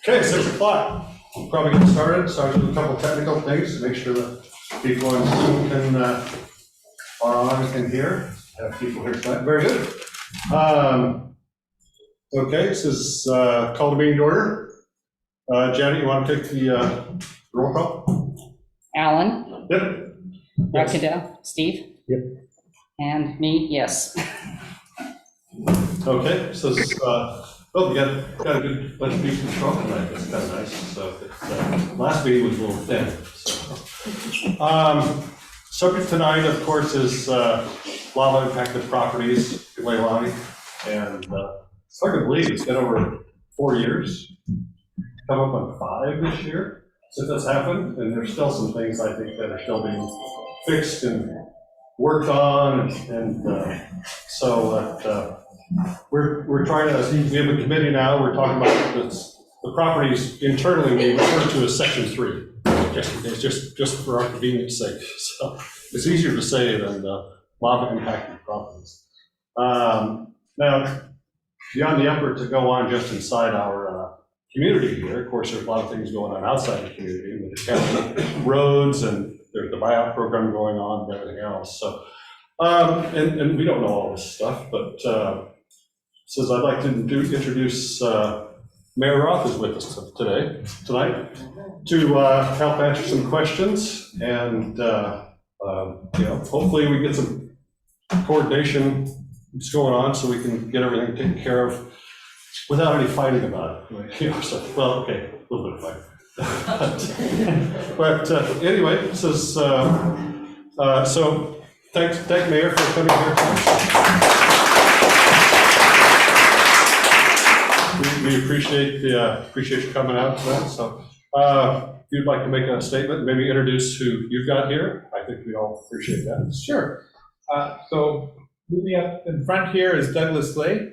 Okay, 6 o'clock. We'll probably get started. Start with a couple technical things to make sure that people on Zoom are on and here. Have people here tonight. Very good. Okay, this is call the meeting to order. Janet, you want to take the roll call? Alan? Yep. Rockadell? Steve? Yep. And me, yes. Okay, so this is, well, we got a good bunch of people strong tonight. That's kind of nice. So last meeting was a little thin. So. Subject tonight, of course, is lava impacted properties in Leilani, and it's hard to believe it's been over 4 years. Come up on 5 this year since that's happened, and there's still some things I think that are still being fixed and worked on, and so we're trying to. We have a committee now. We're talking about the properties internally we refer to as Section 3. Just for our convenience sake. So it's easier to say than lava impacted properties. Now, beyond the effort to go on just inside our community here, of course, there's a lot of things going on outside the community with the county roads, and there's the buyout program going on and everything else. So, and we don't know all this stuff, but says I'd like to introduce Mayor Roth is with us tonight to help answer some questions, and hopefully we get some coordination that's going on so we can get everything taken care of without any fighting about it. So, well, okay, a little bit of fighting. but anyway, this is, so thank Mayor for coming here tonight. We appreciate you coming out tonight. So if you'd like to make a statement, maybe introduce who you've got here, I think we all appreciate that. Sure. So moving up in front here is Douglas Lay.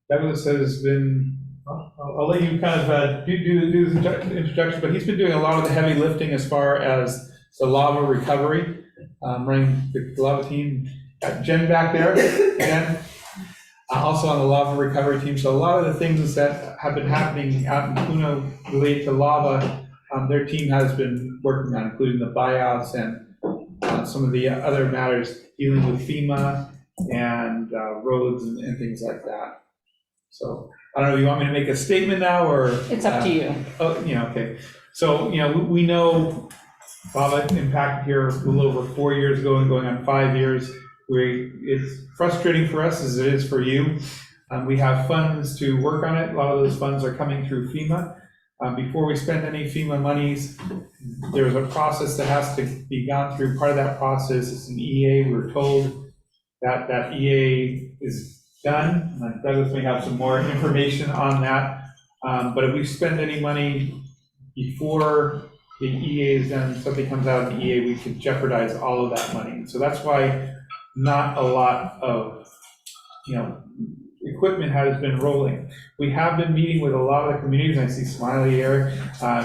Douglas has been, I'll let you kind of do the introduction, but he's been doing a lot of the heavy lifting as far as the lava recovery, running the lava team. Got Jen back there again. Also on the lava recovery team. So a lot of the things that have been happening out in Puno related to lava, their team has been working on, including the buyouts and some of the other matters dealing with FEMA and roads and things like that. So I don't know if you want me to make a statement now or? It's up to you. Oh, okay. So, we know lava impacted here a little over 4 years ago and going on 5 years. It's frustrating for us as it is for you. We have funds to work on it. A lot of those funds are coming through FEMA. Before we spend any FEMA monies, there's a process that has to be gone through. Part of that process is an EA. We're told that EA is done. Douglas may have some more information on that. But if we spend any money before the EA is done, something comes out of the EA, we could jeopardize all of that money. So that's why not a lot of, equipment has been rolling. We have been meeting with a lot of the communities. I see Smiley here.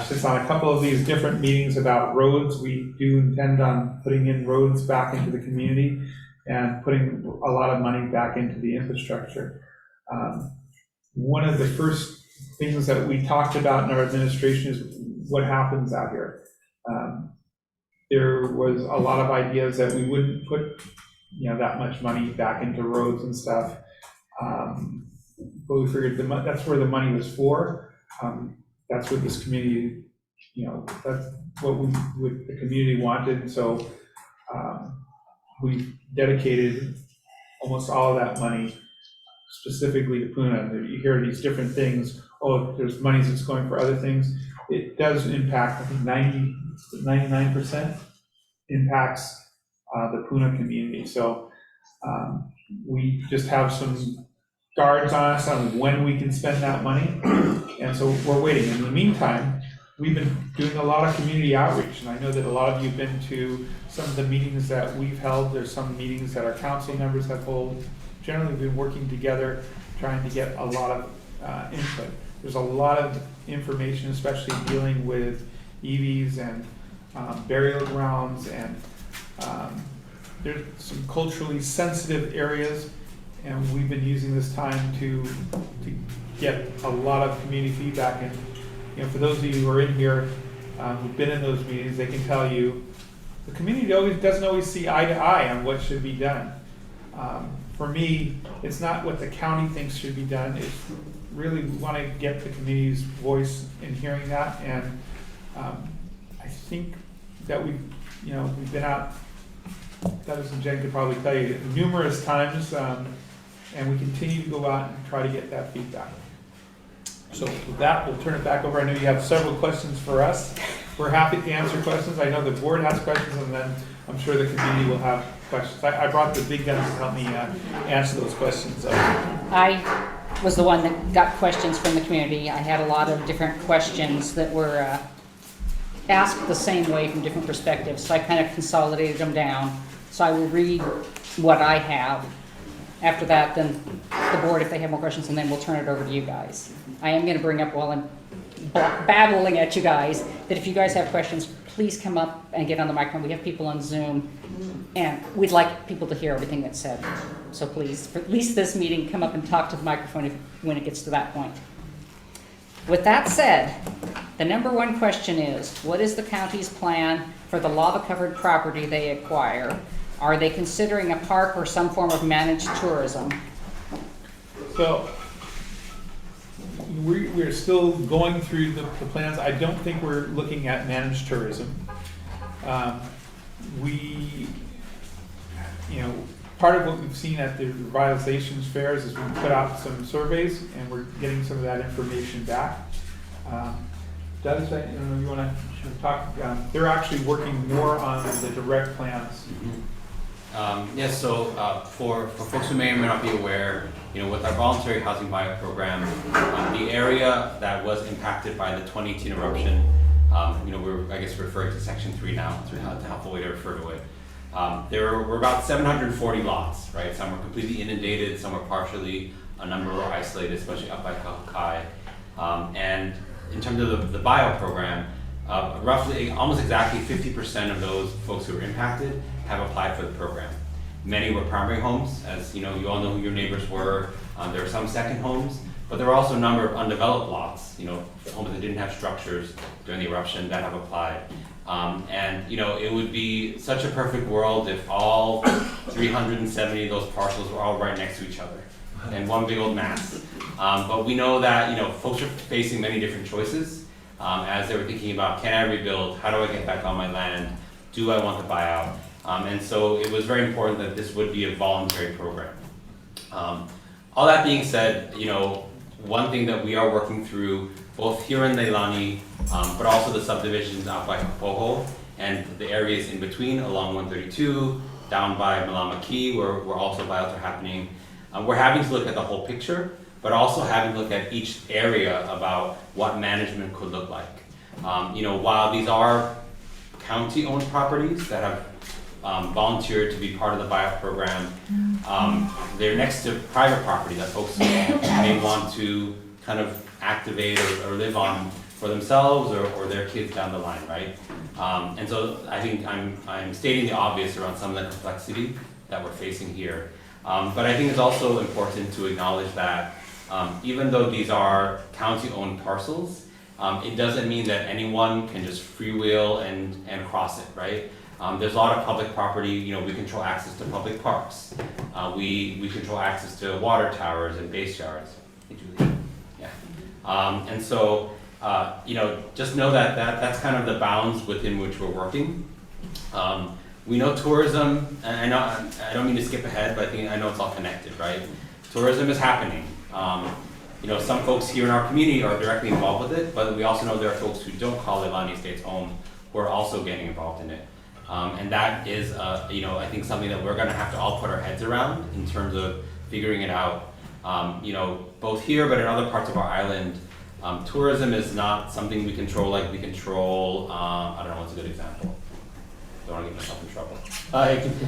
She's on a couple of these different meetings about roads. We do intend on putting in roads back into the community and putting a lot of money back into the infrastructure. One of the first things that we talked about in our administration is what happens out here. There was a lot of ideas that we wouldn't put that much money back into roads and stuff. But we figured that's where the money was for. That's what this community, that's what the community wanted. So we dedicated almost all of that money specifically to Puna. You hear these different things. Oh, there's money that's going for other things. It does impact, I think 99% impacts the Puna community. So we just have some guards on us on when we can spend that money. And so we're waiting. In the meantime, we've been doing a lot of community outreach. And I know that a lot of you have been to some of the meetings that we've held. There's some meetings that our council members have held. Generally, we've been working together, trying to get a lot of input. There's a lot of information, especially dealing with EVs and burial grounds, and there's some culturally sensitive areas And we've been using this time to get a lot of community feedback. And, you know, for those of you who are in here, who've been in those meetings, they can tell you, the community doesn't always see eye to eye on what should be done. For me, it's not what the county thinks should be done. It's really we want to get the community's voice in hearing that. And I think that we've been out, Dennis and Jen could probably tell you, numerous times, and we continue to go out and try to get that feedback. So with that, we'll turn it back over. I know you have several questions for us. We're happy to answer questions. I know the board has questions, and then I'm sure the community will have questions. I brought the big guns to help me answer those questions. I was the one that got questions from the community. I had a lot of different questions that were asked the same way from different perspectives, so I kind of consolidated them down. So I will read what I have. After that, then the board, if they have more questions, and then we'll turn it over to you guys. I am going to bring up while I'm babbling at you guys that if you guys have questions, please come up and get on the microphone. We have people on Zoom, and we'd like people to hear everything that's said. So please, for at least this meeting, come up and talk to the microphone when it gets to that point. With that said, the number one question is, what is the county's plan for the lava-covered property they acquire? Are they considering a park or some form of managed tourism? So we're still going through the plans. I don't think we're looking at managed tourism. Part of what we've seen at the revitalizations fairs is we put out some surveys, and we're getting some of that information back. Doug, you want to talk? They're actually working more on the direct plans. Yes, so for folks who may or may not be aware, with our voluntary housing buyout program, the area that was impacted by the 2018 eruption, we're, I guess, referring to Section 3 now, it's a helpful way to refer to it. There were about 740 lots, right? Some were completely inundated, some were partially, a number were isolated, especially up by Kahukai. And in terms of the buyout program, roughly, almost exactly 50% of those folks who were impacted have applied for the program. Many were primary homes, as you all know who your neighbors were. There were some second homes, but there were also a number of undeveloped lots, homes that didn't have structures during the eruption that have applied. It would be such a perfect world if all 370 of those parcels were all right next to each other and one big old mass. But we know that, folks are facing many different choices as they were thinking about, can I rebuild? How do I get back on my land? Do I want to buy out? And so it was very important that this would be a voluntary program. All that being said, one thing that we are working through, both here in Leilani, but also the subdivisions out by Kapoho and the areas in between along 132, down by Malama Key, where also buyouts are happening. We're having to look at the whole picture, but also having to look at each area about what management could look like. While these are county-owned properties that have volunteered to be part of the buyout program, they're next to private property that folks may want to kind of activate or live on for themselves or their kids down the line, right? And so I think I'm stating the obvious around some of the complexity that we're facing here. But I think it's also important to acknowledge that even though these are county-owned parcels, it doesn't mean that anyone can just freewheel and cross it, right? There's a lot of public property. We control access to public parks. We control access to water towers and base yards. Hey, Julie. Yeah. And so, just know that that's kind of the bounds within which we're working. We know tourism, and I don't mean to skip ahead, but I know it's all connected, right? Tourism is happening. Some folks here in our community are directly involved with it, but we also know there are folks who don't call Leilani Estates home who are also getting involved in it. And that is, I think something that we're going to have to all put our heads around in terms of figuring it out. Both here, but in other parts of our island, tourism is not something we control like we control, I don't know what's a good example. Don't want to get myself in trouble.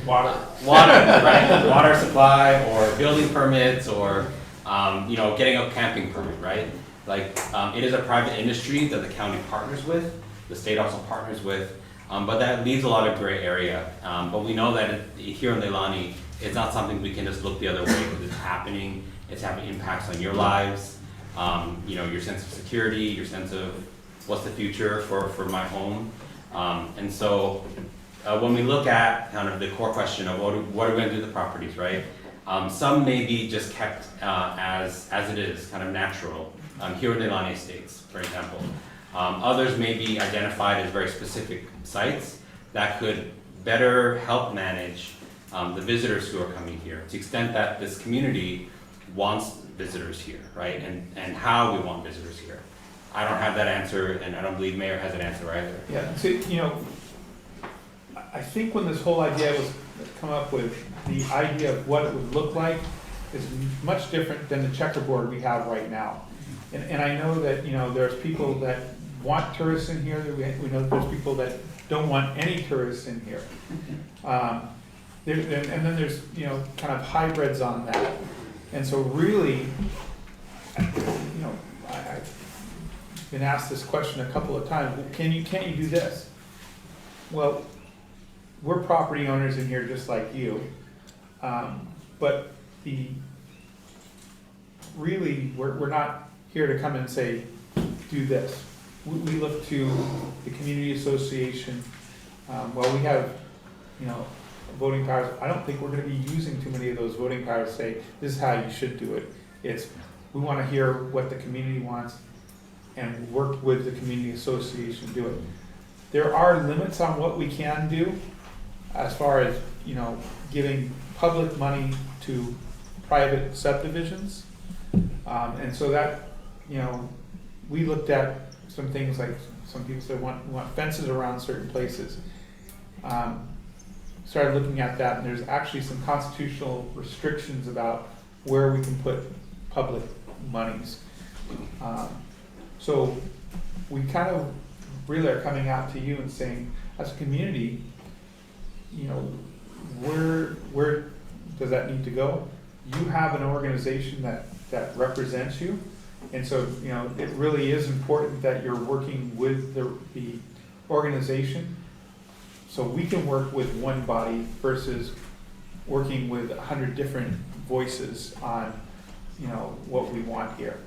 Water. Water, right? Water supply or building permits or, getting a camping permit, right? It is a private industry that the county partners with, the state also partners with, but that leaves a lot of gray area. But we know that here in Leilani, It's not something we can just look the other way because it's happening. It's having impacts on your lives, you know, your sense of security, your sense of what's the future for my home. And so when we look at kind of the core question of what are we going to do with the properties, right? Some may be just kept as it is, kind of natural. Here in the Leilani Estates, for example. Others may be identified as very specific sites that could better help manage the visitors who are coming here, to the extent that this community wants visitors here, right? And how we want visitors here. I don't have that answer, and I don't believe Mayor has an answer either. Yeah, so, you know, I think when this whole idea was come up with, the idea of what it would look like is much different than the checkerboard we have right now. And I know that, you know, there's people that want tourists in here, we know there's people that don't want any tourists in here. And then there's, you know, kind of hybrids on that. And so really, you know, I've been asked this question a couple of times, well, can't you do this? Well, we're property owners in here just like you, but we're not here to come and say, do this. We look to the community association. While we have, you know, voting powers, I don't think we're gonna be using too many of those voting powers to say, this is how you should do it. It's, we wanna hear what the community wants and work with the community association to do it. There are limits on what we can do as far as, you know, giving public money to private subdivisions. And so that, you know, we looked at some things like, some people said want fences around certain places. Started looking at that, and there's actually some constitutional restrictions about where we can put public monies. So we kind of really are coming out to you and saying, as a community, you know, where does that need to go? You have an organization that represents you. And so, you know, it really is important that you're working with the organization, so we can work with one body versus working with 100 different voices on, you know, what we want here.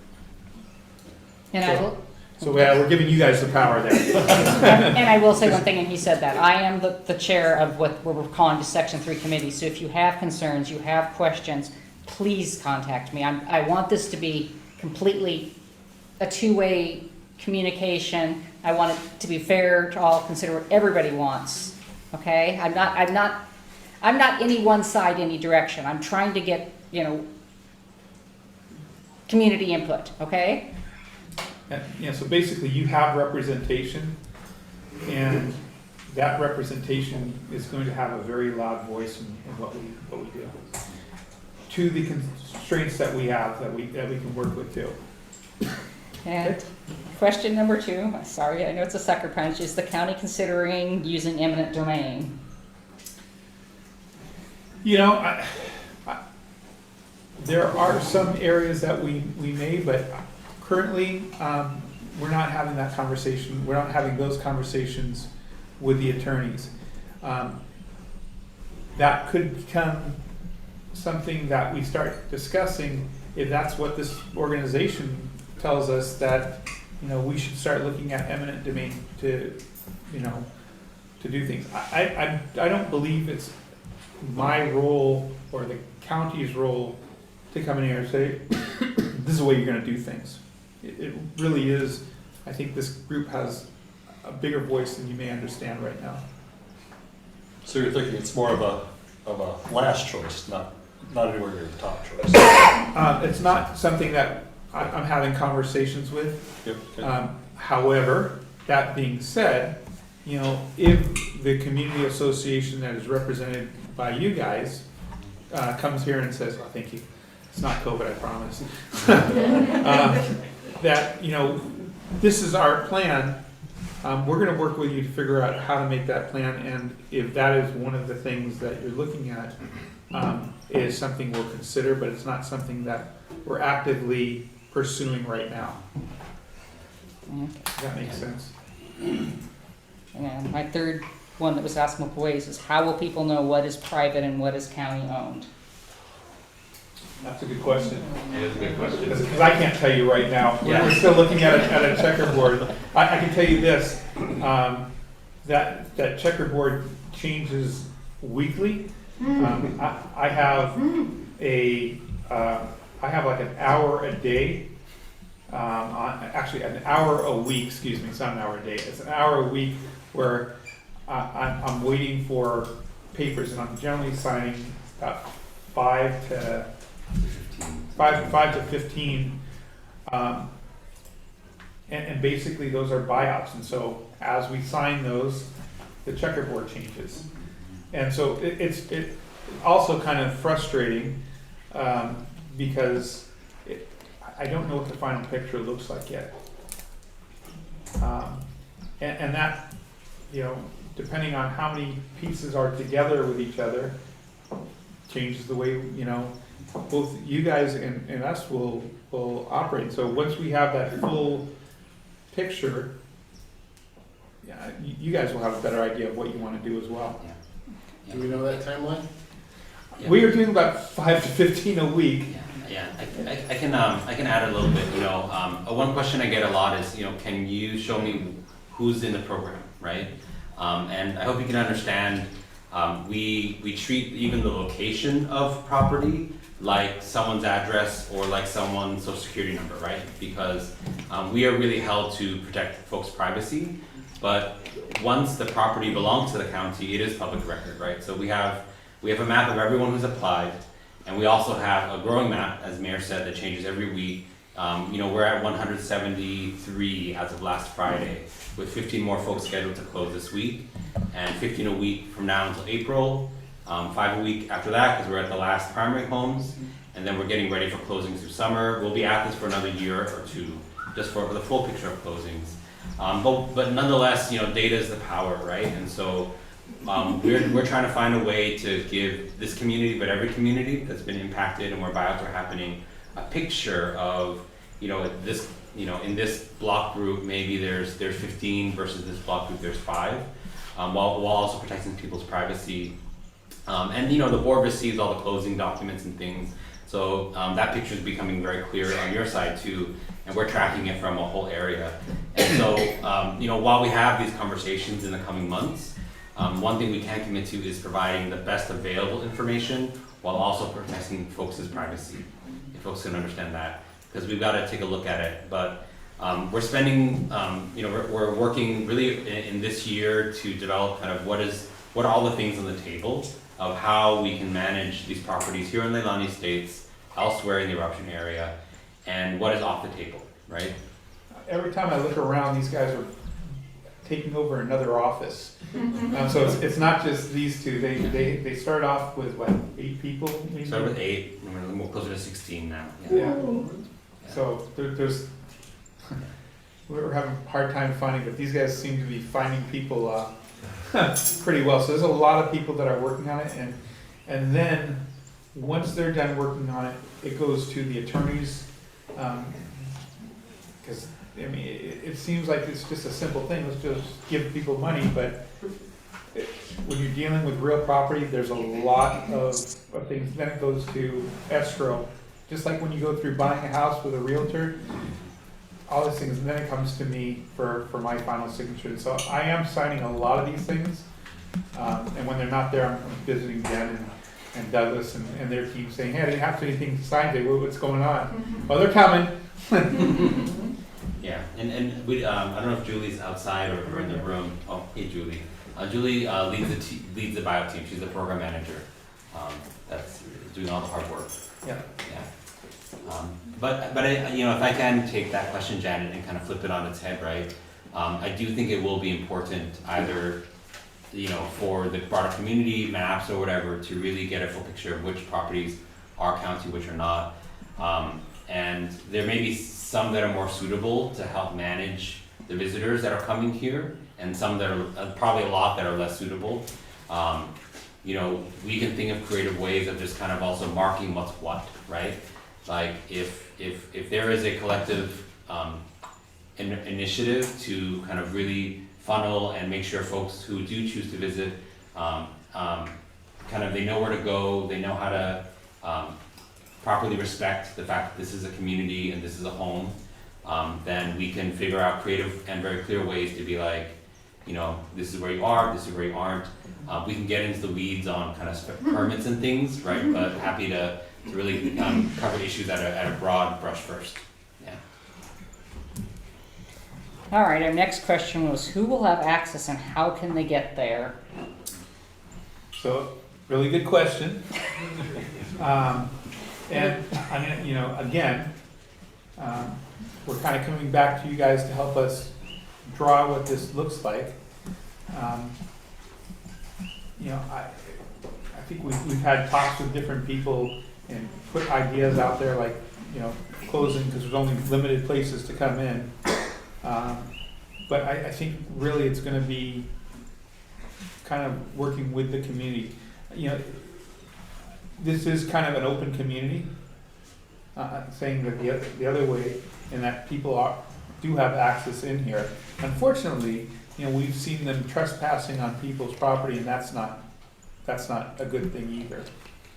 And I will, So we're giving you guys the power there. and I will say one thing, and he said that, I am the chair of what we're calling the Section 3 committee, so if you have concerns, you have questions, please contact me. I want this to be completely a two-way communication. I want it to be fair to all, consider what everybody wants, okay? I'm not any one side, any direction. I'm trying to get, you know, community input, okay? Yeah, so basically you have representation, and that representation is going to have a very loud voice in what we do. To the constraints that we have, that we can work with too. And question number 2, sorry, I know it's a sucker punch, is the county considering using eminent domain? You know, there are some areas that we may, but currently, we're not having that conversation. We're not having those conversations with the attorneys. That could become something that we start discussing if that's what this organization tells us, that, you know, we should start looking at eminent domain to, you know, to do things. I don't believe it's my role or the county's role to come in here and say, this is the way you're gonna do things. It really is. I think this group has a bigger voice than you may understand right now. So you're thinking it's more of a last choice, not anywhere near the top choice? It's not something that I'm having conversations with. Yep. Okay. However, that being said, you know, if the community association that is represented by you guys comes here and says, oh, thank you, it's not COVID, I promise. That, you know, this is our plan. We're gonna work with you to figure out how to make that plan, and if that is one of the things that you're looking at, is something we'll consider, but it's not something that we're actively pursuing right now. Okay. Does that make sense? And my third one that was asked multiple ways, is how will people know what is private and what is county owned? That's a good question. It is a good question. Because I can't tell you right now. Yeah. We're still looking at a checkerboard. I can tell you this, that checkerboard changes weekly. I have like an hour a day, actually an hour a week, excuse me, it's not an hour a day, it's an hour a week where I'm waiting for papers, and I'm generally signing about 5 to 15. And basically those are buyouts, and so as we sign those, the checkerboard changes. And so it's also kind of frustrating, because I don't know what the final picture looks like yet. And that, depending on how many pieces are together with each other, changes the way, both you guys and us will operate. So once we have that full picture, you guys will have a better idea of what you want to do as well. Do we know that timeline? Yeah. We are doing about 5 to 15 a week. Yeah, I can add a little bit. One question I get a lot is, can you show me who's in the program, right? And I hope you can understand. We treat even the location of property like someone's address or like someone's social security number, right? Because we are really held to protect folks' privacy. But once the property belongs to the county, it is public record, right? So we have a map of everyone who's applied, and we also have a growing map, as Mayor said, that changes every week. We're at 173 as of last Friday, with 15 more folks scheduled to close this week, and 15 a week from now until April, 5 a week after that, because we're at the last primary homes, and then we're getting ready for closings through summer. We'll be at this for another year or two, just for the full picture of closings. But nonetheless, data is the power, right? And so we're trying to find a way to give this community, but every community that's been impacted and where buyouts are happening, a picture of, this, in this block group, maybe there's 15 versus this block group, there's 5, while also protecting people's privacy. And the board receives all the closing documents and things. So that picture is becoming very clear on your side too, and we're tracking it from a whole area. And so, while we have these conversations in the coming months, one thing we can commit to is providing the best available information while also protecting folks' privacy, if folks can understand that, because we've got to take a look at it. But we're spending, we're working really in this year to develop kind of what are all the things on the table of how we can manage these properties here in Leilani Estates, elsewhere in the eruption area, and what is off the table, right? Every time I look around, these guys are taking over another office. So it's not just these two. They start off with, what, 8 people maybe? Start with 8, we're more closer to 16 now. Yeah. So there's, we're having a hard time finding, but these guys seem to be finding people pretty well. So there's a lot of people that are working on it, and then once they're done working on it, it goes to the attorneys, because it seems like it's just a simple thing. Let's just give people money, but when you're dealing with real property, there's a lot of things. Then it goes to escrow, just like when you go through buying a house with a realtor. All these things, and then it comes to me for my final signature. And so I am signing a lot of these things, and when they're not there, I'm visiting Jen and Douglas and their team saying, hey, I didn't have anything to sign today, what's going on? Oh, they're coming. Yeah, and we, I don't know if Julie's outside or in the room. Oh, hey Julie. Julie leads the bio team. She's the program manager. That's doing all the hard work. Yeah. But I, if I can take that question, Janet, and kind of flip it on its head, right? I do think it will be important either, for the broader community, maps or whatever, to really get a full picture of which properties are county, which are not. And there may be some that are more suitable to help manage the visitors that are coming here, and some that are probably a lot that are less suitable. We can think of creative ways of just kind of also marking what's what, right? Like if there is a collective initiative to kind of really funnel and make sure folks who do choose to visit, kind of they know where to go, they know how to properly respect the fact that this is a community and this is a home, then we can figure out creative and very clear ways to be like, you know, this is where you are, this is where you aren't. We can get into the weeds on kind of permits and things, right? But happy to really cover issues at a broad brush first. Yeah. All right, our next question was, who will have access and how can they get there? So, really good question. And I mean, you know, again, we're kind of coming back to you guys to help us draw what this looks like. You know, I think we've had talks with different people and put ideas out there like, you know, closing because there's only limited places to come in. But I think really it's going to be kind of working with the community. You know, this is kind of an open community, saying that the other way, and that people do have access in here. Unfortunately, you know, we've seen them trespassing on people's property, and that's not a good thing either.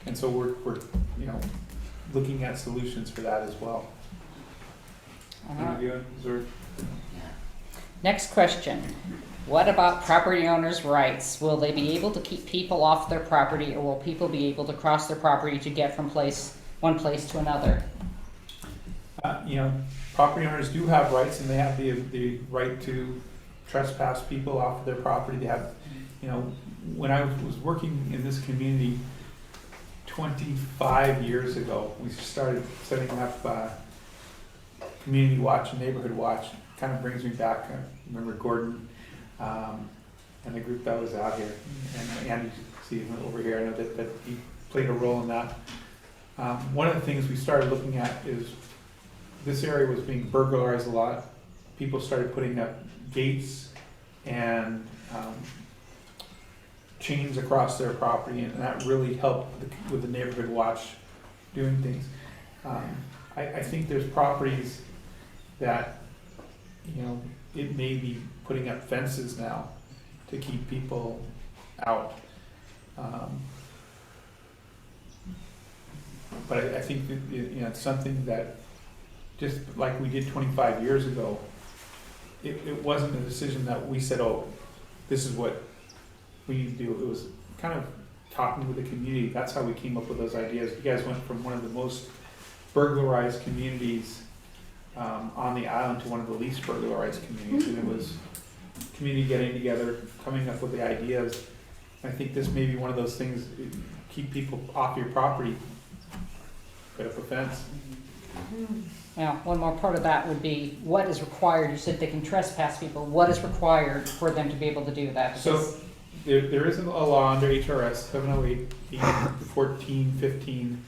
And so we're you know, looking at solutions for that as well. Next question. What about property owners' rights? Will they be able to keep people off their property, or will people be able to cross their property to get from one place to another? You know, property owners do have rights, and they have the right to trespass people off of their property. They have, you know, when I was working in this community 25 years ago, we started setting up community watch and neighborhood watch. Kind of brings me back. I remember Gordon and the group that was out here, and Andy, see him over here. I know that he played a role in that. One of the things we started looking at is this area was being burglarized a lot. People started putting up gates and chains across their property, and that really helped with the neighborhood watch doing things. I think there's properties that, you know, it may be putting up fences now to keep people out. But I think that, you know, it's something that, just like we did 25 years ago, it wasn't a decision that we said, oh, this is what we need to do. It was kind of talking with the community. That's how we came up with those ideas. You guys went from one of the most burglarized communities on the island to one of the least burglarized communities, and it was community getting together, coming up with the ideas. I think this may be one of those things, keep people off your property, put up a fence. Now, one more part of that would be what is required. You said they can trespass people. What is required for them to be able to do that? So there is a law under HRS 708-1415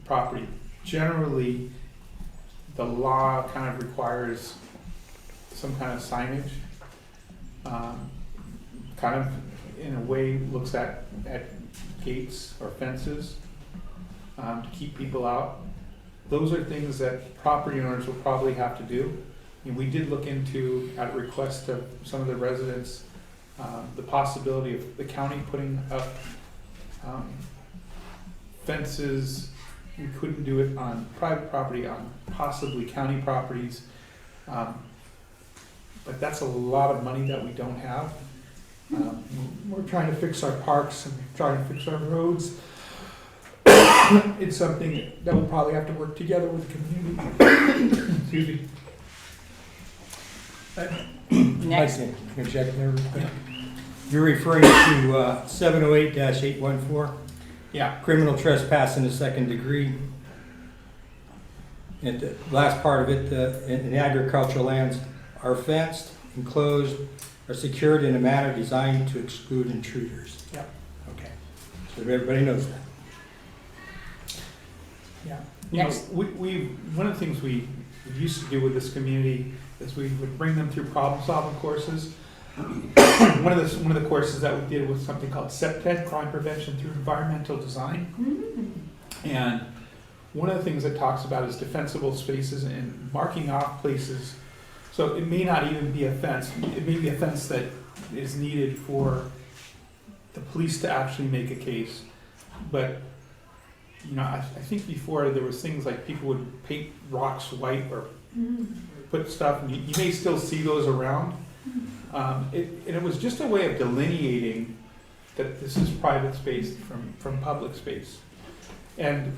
property. Generally, the law kind of requires some kind of signage, kind of in a way looks at gates or fences to keep people out. Those are things that property owners will probably have to do. And we did look into, at request of some of the residents, the possibility of the county putting up fences. We couldn't do it on private property, on possibly county properties. But that's a lot of money that we don't have. We're trying to fix our parks and trying to fix our roads. It's something that we'll probably have to work together with the community. Excuse me. Next. Can I check there real quick? You're referring to 708-814, Yeah. criminal trespass in the second degree. And the last part of it, in agricultural lands are fenced, enclosed, are secured in a manner designed to exclude intruders. Yep. Okay, so everybody knows that. Yeah. You know, Next. we one of the things we used to do with this community is we would bring them through problem-solving courses. One of the courses that we did was something called CEPTED, Crime Prevention Through Environmental Design. And one of the things it talks about is defensible spaces and marking off places So it may not even be a fence, it may be a fence that is needed for the police to actually make a case. But, you know, I think before there was things like people would paint rocks white or put stuff, and you may still see those around. And it was just a way of delineating that this is private space from public space. And,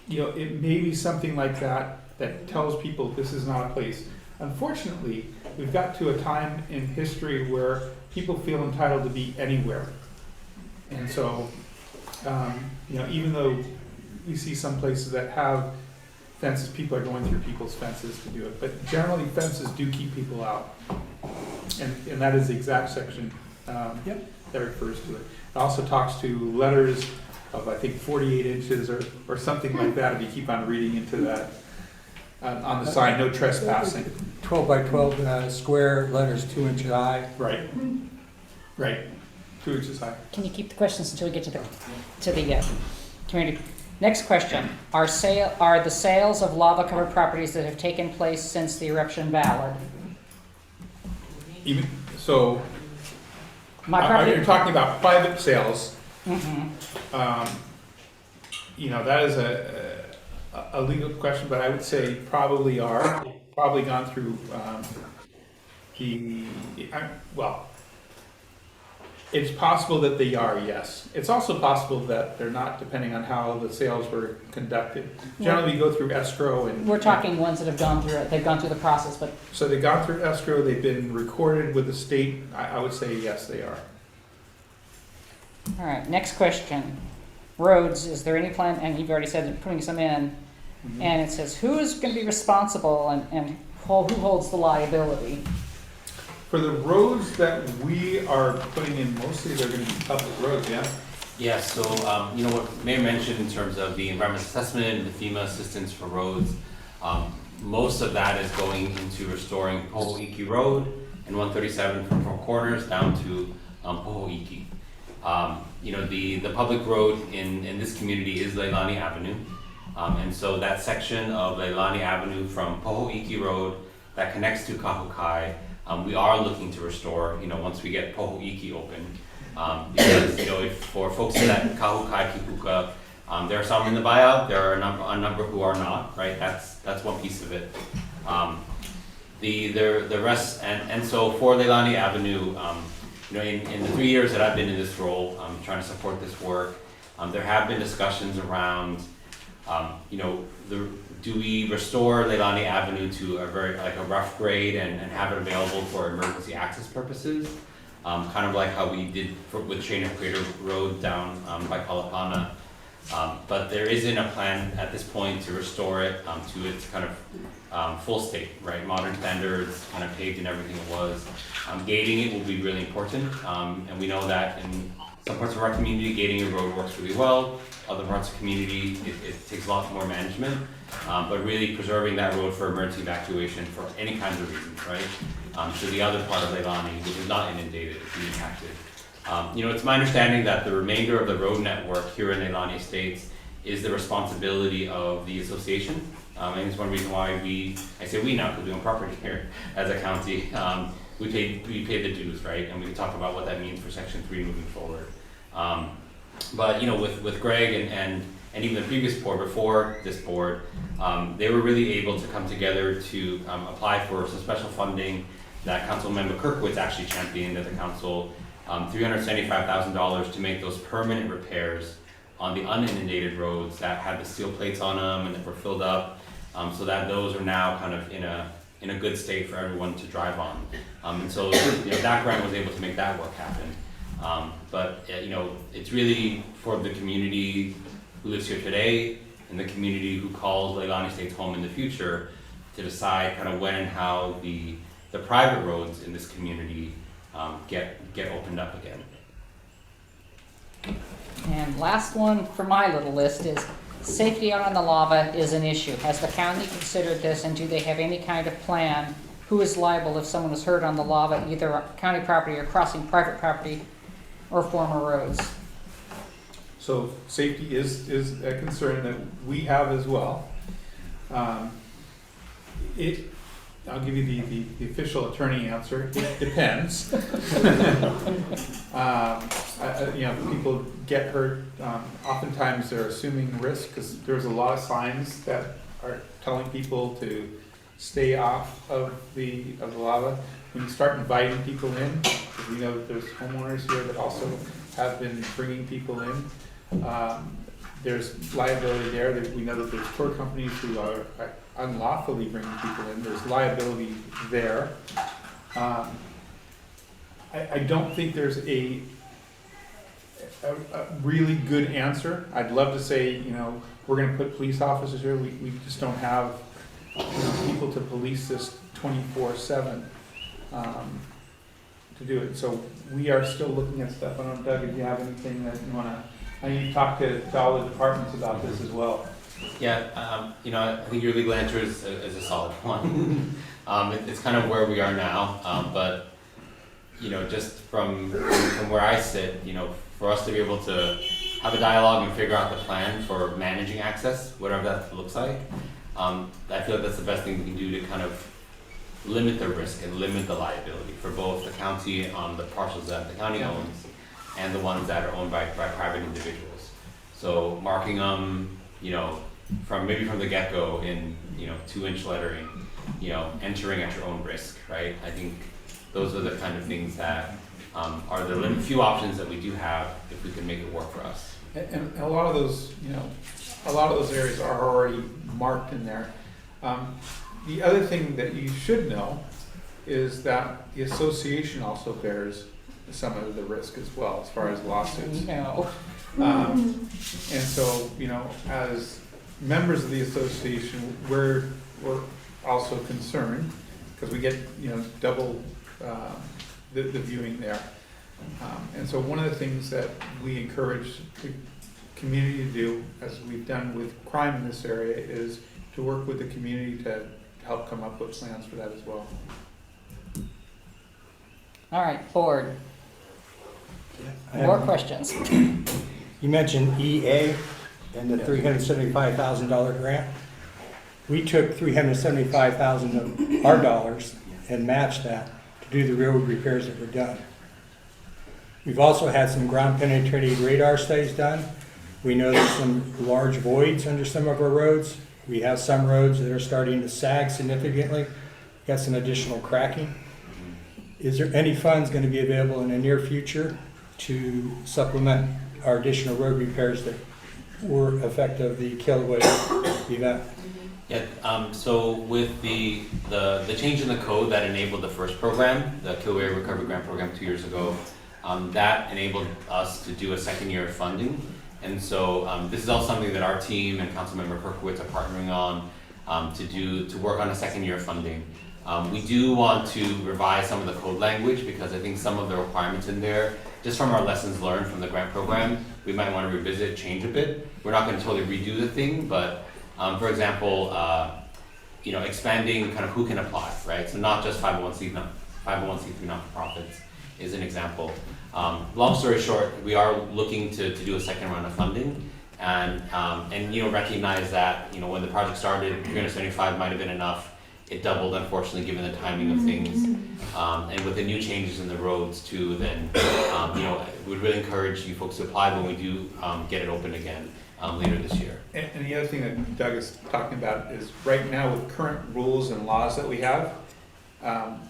you know, it may be something like that that tells people this is not a place. Unfortunately, we've got to a time in history where people feel entitled to be anywhere. And so, you know, even though we see some places that have fences, people are going through people's fences to do it. But generally, fences do keep people out. And that is the exact section that refers to it. It also talks to letters of, I think, 48 inches or something like that, if you keep on reading into that. On the sign, no trespassing. 12 by 12 square, letters 2 inches high. Right. Right. 2 inches high. Can you keep the questions until we get to the community? Next question, are the sales of lava-covered properties that have taken place since the eruption valid? Even, so, My property, you're talking about private sales. Mhm. You know, that is a legal question, but I would say probably gone through well, it's possible that they are, yes. It's also possible that they're not, depending on how the sales were conducted. Generally, we go through escrow and. We're talking ones that have gone through it, they've gone through the process, but So they've gone through escrow, they've been recorded with the state. I would say yes, they are. all right, next question. Roads, is there any plan, and you've already said putting some in, and it says, who is going to be responsible and who holds the liability? For the roads that we are putting in, mostly they're gonna be public roads, yeah? Yeah, so, you know, what Mayor mentioned in terms of the environmental assessment and the FEMA assistance for roads, most of that is going into restoring Pohoiki Road and 137 from Four Corners down to Pohoiki. You know, the public road in this community is Leilani Avenue. And so that section of Leilani Avenue from Pohoiki Road that connects to Kahukai, we are looking to restore, you know, once we get Pohoiki open. Because, you know, for folks in that Kahukai, Kipuka, there are some in the buyout, there are a number who are not, right? That's one piece of it. The rest, and so for Leilani Avenue, you know, in the 3 years that I've been in this role, trying to support this work, there have been discussions around, you know, do we restore Leilani Avenue to a very, like a rough grade and have it available for emergency access purposes? Kind of like how we did with Shane and Crater Road down by Kalapana. But there isn't a plan at this point to restore it to its kind of full state, right? Modern standards, kind of paved and everything it was. Gating it will be really important, and we know that in some parts of our community, gating a road works really well. Other parts of the community, it takes a lot more management, but really preserving that road for emergency evacuation for any kinds of reasons, right? So the other part of Leilani, which is not inundated, is being impacted. You know, it's my understanding that the remainder of the road network here in Leilani Estates is the responsibility of the association. And it's one reason why I say we now, because we own property here as a county. We pay the dues, right? And we can talk about what that means for Section 3 moving forward. But you know, with Greg and even the previous board before this board, they were really able to come together to apply for some special funding that Councilmember Kirkwood's actually championed at the council, $375,000 to make those permanent repairs on the uninundated roads that had the steel plates on them and that were filled up, so that those are now kind of in a good state for everyone to drive on. And so, you know, that grant was able to make that work happen. But you know, it's really for the community who lives here today and the community who calls Leilani Estates home in the future to decide kind of when and how the private roads in this community get opened up again. And last one for my little list is safety out on the lava is an issue. Has the county considered this, and do they have any kind of plan? Who is liable if someone is hurt on the lava, either county property or crossing private property or former roads? So safety is a concern that we have as well. I'll give you the official attorney answer. It depends. People get hurt. Oftentimes they're assuming risk because there's a lot of signs that are telling people to stay off of the lava. When you start inviting people in, because we know that there's homeowners here that also have been bringing people in. There's liability there. We know that there's tour companies who are unlawfully bringing people in. There's liability there. I don't think there's a really good answer. I'd love to say, we're going to put police officers here. We just don't have people to police this 24/7 to do it. So we are still looking at stuff. I don't know, Doug, if you have anything that you want to. I know you talked to all the departments about this as well. Yeah, I think your legal answer is a solid one. It's kind of where we are now, but just from where I sit, for us to be able to have a dialogue and figure out the plan for managing access, whatever that looks like, I feel like that's the best thing we can do to kind of limit the risk and limit the liability for both the county on the parcels that the county owns and the ones that are owned by private individuals. So marking them, from the get-go in 2-inch lettering, entering at your own risk, right? I think those are the kind of things that are the few options that we do have if we can make it work for us. And a lot of those, areas are already marked in there. The other thing that you should know is that the association also bears some of the risk as well, as far as lawsuits. No. And so, as members of the association, we're also concerned because we get, double the viewing there. And so one of the things that we encourage the community to do, as we've done with crime in this area, is to work with the community to help come up with plans for that as well. All right, board. More questions? You mentioned EA and the $375,000 grant. We took $375,000 of our dollars and matched that to do the road repairs that were done. We've also had some ground penetrating radar studies done. We know there's some large voids under some of our roads. We have some roads that are starting to sag significantly. Got some additional cracking. Is there any funds going to be available in the near future to supplement our additional road repairs that were effective of the Kilauea event? Yeah, so with the change in the code that enabled the first program, the Kilauea Recovery Grant Program 2 years ago, that enabled us to do a second year of funding. And so this is all something that our team and Councilmember Kirkowitz are partnering on to work on a second year of funding. We do want to revise some of the code language because I think some of the requirements in there, just from our lessons learned from the grant program, we might want to revisit, change a bit. We're not going to totally redo the thing, but for example, expanding kind of who can apply, right? So not just 501c3 not-for-profits is an example. Long story short, we are looking to do a second round of funding and recognize that, when the project started, 375 might have been enough. It doubled, unfortunately, given the timing of things. And with the new changes in the roads too, then, we'd really encourage you folks to apply when we do get it open again later this year. And the other thing that Doug is talking about is right now with current rules and laws that we have,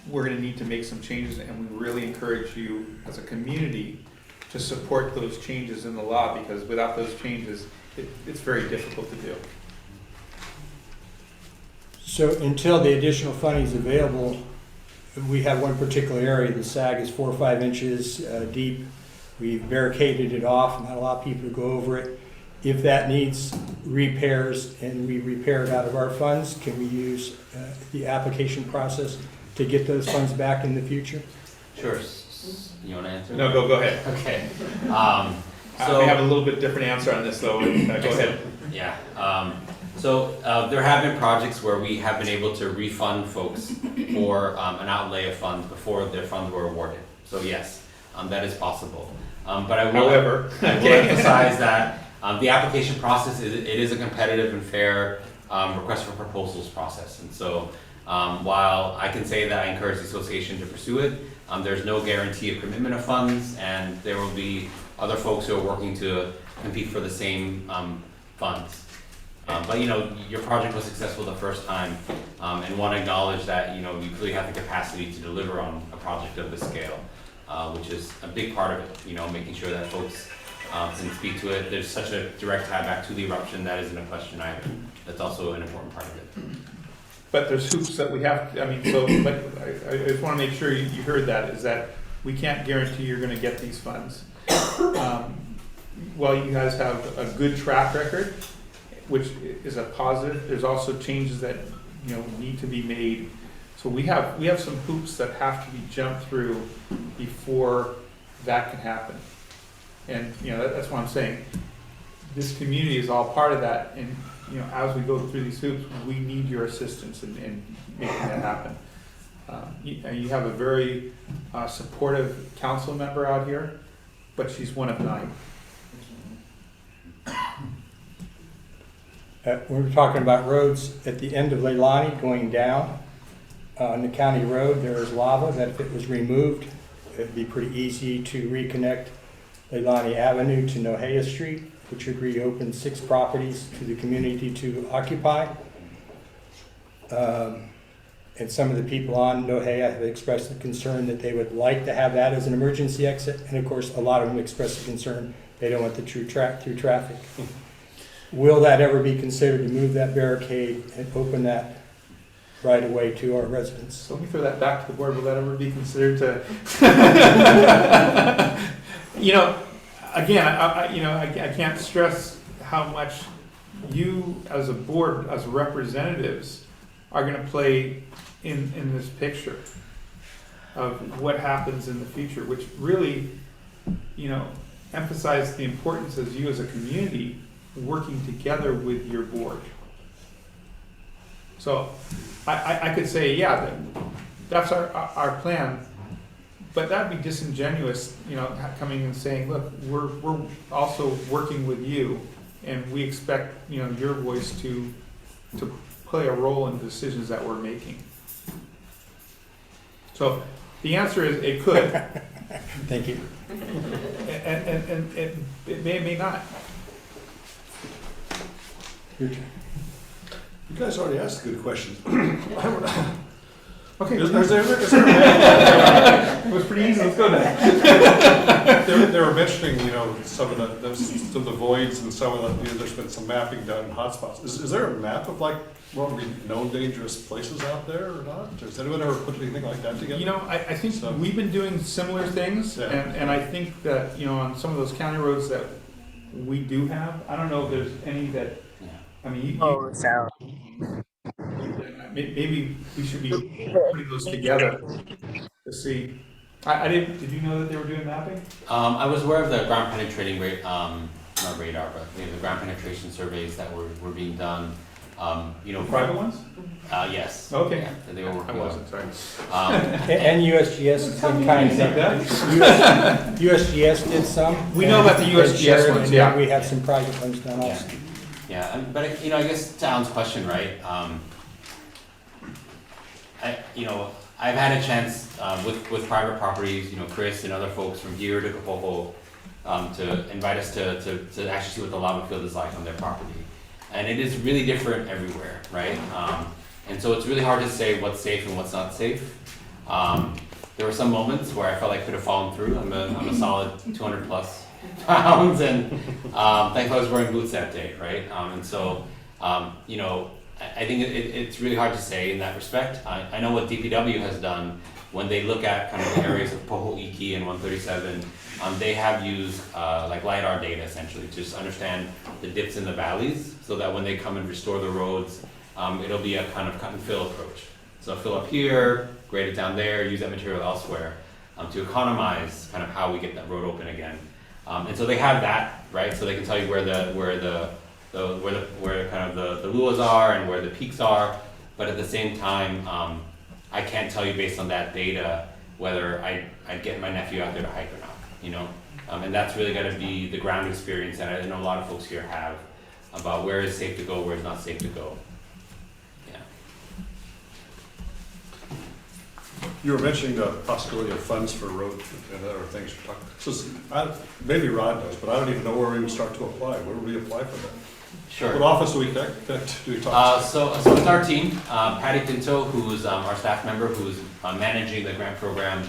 we're going to need to make some changes, and we really encourage you as a community to support those changes in the law, because without those changes, it's very difficult to do. So until the additional funding is available, we have one particular area, the sag is 4 or 5 inches deep. We've barricaded it off, not allow people to go over it. If that needs repairs and we repair it out of our funds, can we use the application process to get those funds back in the future? Sure. You want to answer? No, go ahead. Okay. I have a little bit different answer on this though. Go ahead. Yeah. So there have been projects where we have been able to refund folks for an outlay of funds before their funds were awarded. So yes, that is possible. But I will, I will emphasize that the application process it is a competitive and fair request for proposals process, and so While I can say that I encourage the association to pursue it, there's no guarantee of commitment of funds, and there will be other folks who are working to compete for the same funds. But your project was successful the first time, and want to acknowledge that you clearly have the capacity to deliver on a project of this scale, which is a big part of it. Making sure that folks can speak to it. There's such a direct tie back to the eruption that isn't a question either. That's also an important part of it. But there's hoops that we have, but I just want to make sure you heard that, is that we can't guarantee you're going to get these funds. While you guys have a good track record, which is a positive, there's also changes that, need to be made. So we have some hoops that have to be jumped through before that can happen. And, that's what I'm saying. This community is all part of that, and, as we go through these hoops, we need your assistance in making that happen. You have a very supportive council member out here, but she's one of 9. We were talking about roads at the end of Leilani going down. On the county road, there is lava that if it was removed, it'd be pretty easy to reconnect Leilani Avenue to Nohea Street, which would reopen 6 properties to the community to occupy. And some of the people on Nohea have expressed the concern that they would like to have that as an emergency exit. And of course, a lot of them expressed the concern they don't want the through traffic. Will that ever be considered to move that barricade and open that right away to our residents? So let me throw that back to the board. Will that ever be considered to? Again, I can't stress how much you as a board, as representatives, are going to play in this picture of what happens in the future, which really, emphasize the importance as you as a community working together with your board. So I could say, yeah, that's our plan, but that'd be disingenuous, coming and saying, look, we're also working with you, and we expect, your voice to play a role in the decisions that we're making. So the answer is it could. Thank you. And it may not. Your turn. You guys already asked good questions. Okay. Is there a map? It was pretty easy. Let's go now. They were mentioning, some of the voids and some of the, there's been some mapping done in hotspots. Is there a map of what would be known dangerous places out there or not? Has anyone ever put anything like that together? I think we've been doing similar things, Yeah. and I think that, on some of those county roads that we do have, I don't know if there's any that, I mean, maybe we should be putting those together to see. Did you know that they were doing mapping? I was aware of the ground penetrating not radar, but the ground penetration surveys that were being done. Private ones? Yes. Okay. Yeah, that they were working I on. wasn't, sorry. And USGS has been kind of, USGS did some. We know about the and USGS shared, ones, and yeah. We had some private ones done also. Yeah, but I guess to Alan's question, right? I've had a chance with private properties, Chris and other folks from here to Kapoho, to invite us to actually see what the lava field is like on their property, and it is really different everywhere, right? And so it's really hard to say what's safe and what's not safe. There were some moments where I felt like I could have fallen through. I'm a solid 200 plus pounds, and thankfully I was wearing boots that day, right? And so, I think it's really hard to say in that respect. I know what DPW has done when they look at kind of the areas of Poho'iki and 137. They have used like LiDAR data essentially to just understand the dips in the valleys, so that when they come and restore the roads, it'll be a kind of cut and fill approach. So fill up here, grade it down there, use that material elsewhere, to economize kind of how we get that road open again. And so they have that, right? So they can tell you where kind of the luas are and where the peaks are, but at the same time, I can't tell you based on that data whether I'd get my nephew out there to hike or not, and that's really got to be the ground experience that I know a lot of folks here have about where is safe to go, where is not safe to go. Yeah. You were mentioning the possibility of funds for road and other things you're talking, maybe Rod knows, but I don't even know where we would start to apply. Where would we apply for that? Sure. What office do we talk to? So it's our team, Patty Pinto, who's our staff member, who's managing the grant program.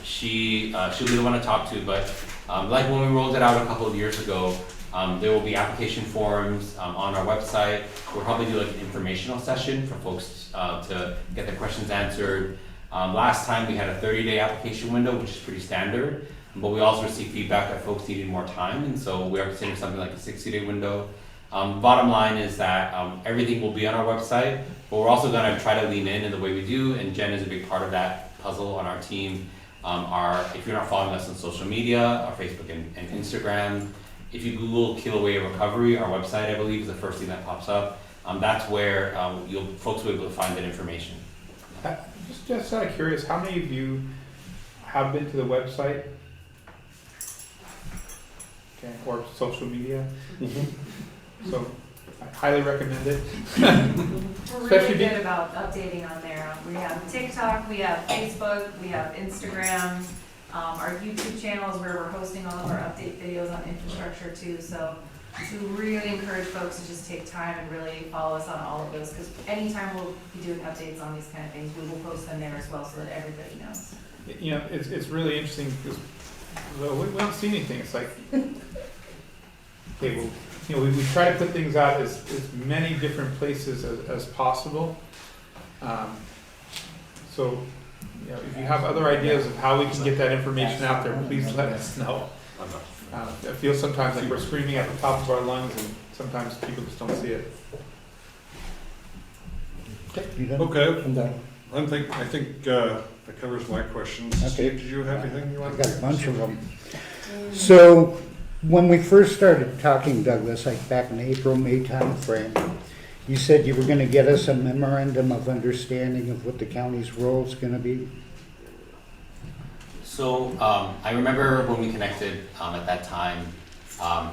She'll be the one to talk to, but like when we rolled it out a couple of years ago, there will be application forms on our website. We'll probably do like an informational session for folks to get their questions answered. Last time we had a 30-day application window, which is pretty standard, but we also received feedback that folks needed more time, and so we are considering something like a 60-day window. Bottom line is that everything will be on our website, but we're also going to try to lean in the way we do, and Jen is a big part of that puzzle on our team. If you're not following us on social media, our Facebook and Instagram, if you Google Kilauea Recovery, our website, I believe, is the first thing that pops up. That's where folks will be able to find that information. Just out of curious, how many of you have been to the website? Okay, or social media? So I highly recommend it. We're Especially really good about updating on there. We have TikTok, we have Facebook, we have Instagram. Our YouTube channel is where we're hosting all of our update videos on infrastructure too. So we really encourage folks to just take time and really follow us on all of those, because anytime we'll be doing updates on these kind of things, we will post them there as well so that everybody knows. You know, it's really interesting because we don't see anything. It's like, okay, well, you know, we try to put things out as many different places as possible. So, you know, if you have other ideas of how we can get that information out there, please let us know. I feel sometimes like we're screaming at the top of our lungs, and sometimes people just don't see it. You done? Okay, I'm done. I think that covers my questions. Okay. Steve, did you have anything you I wanted to got a ask? bunch of them. So, when we first started talking, Douglas, like back in the April, May timeframe, you said you were gonna get us a memorandum of understanding of what the county's role is gonna be. So I remember when we connected at that time, I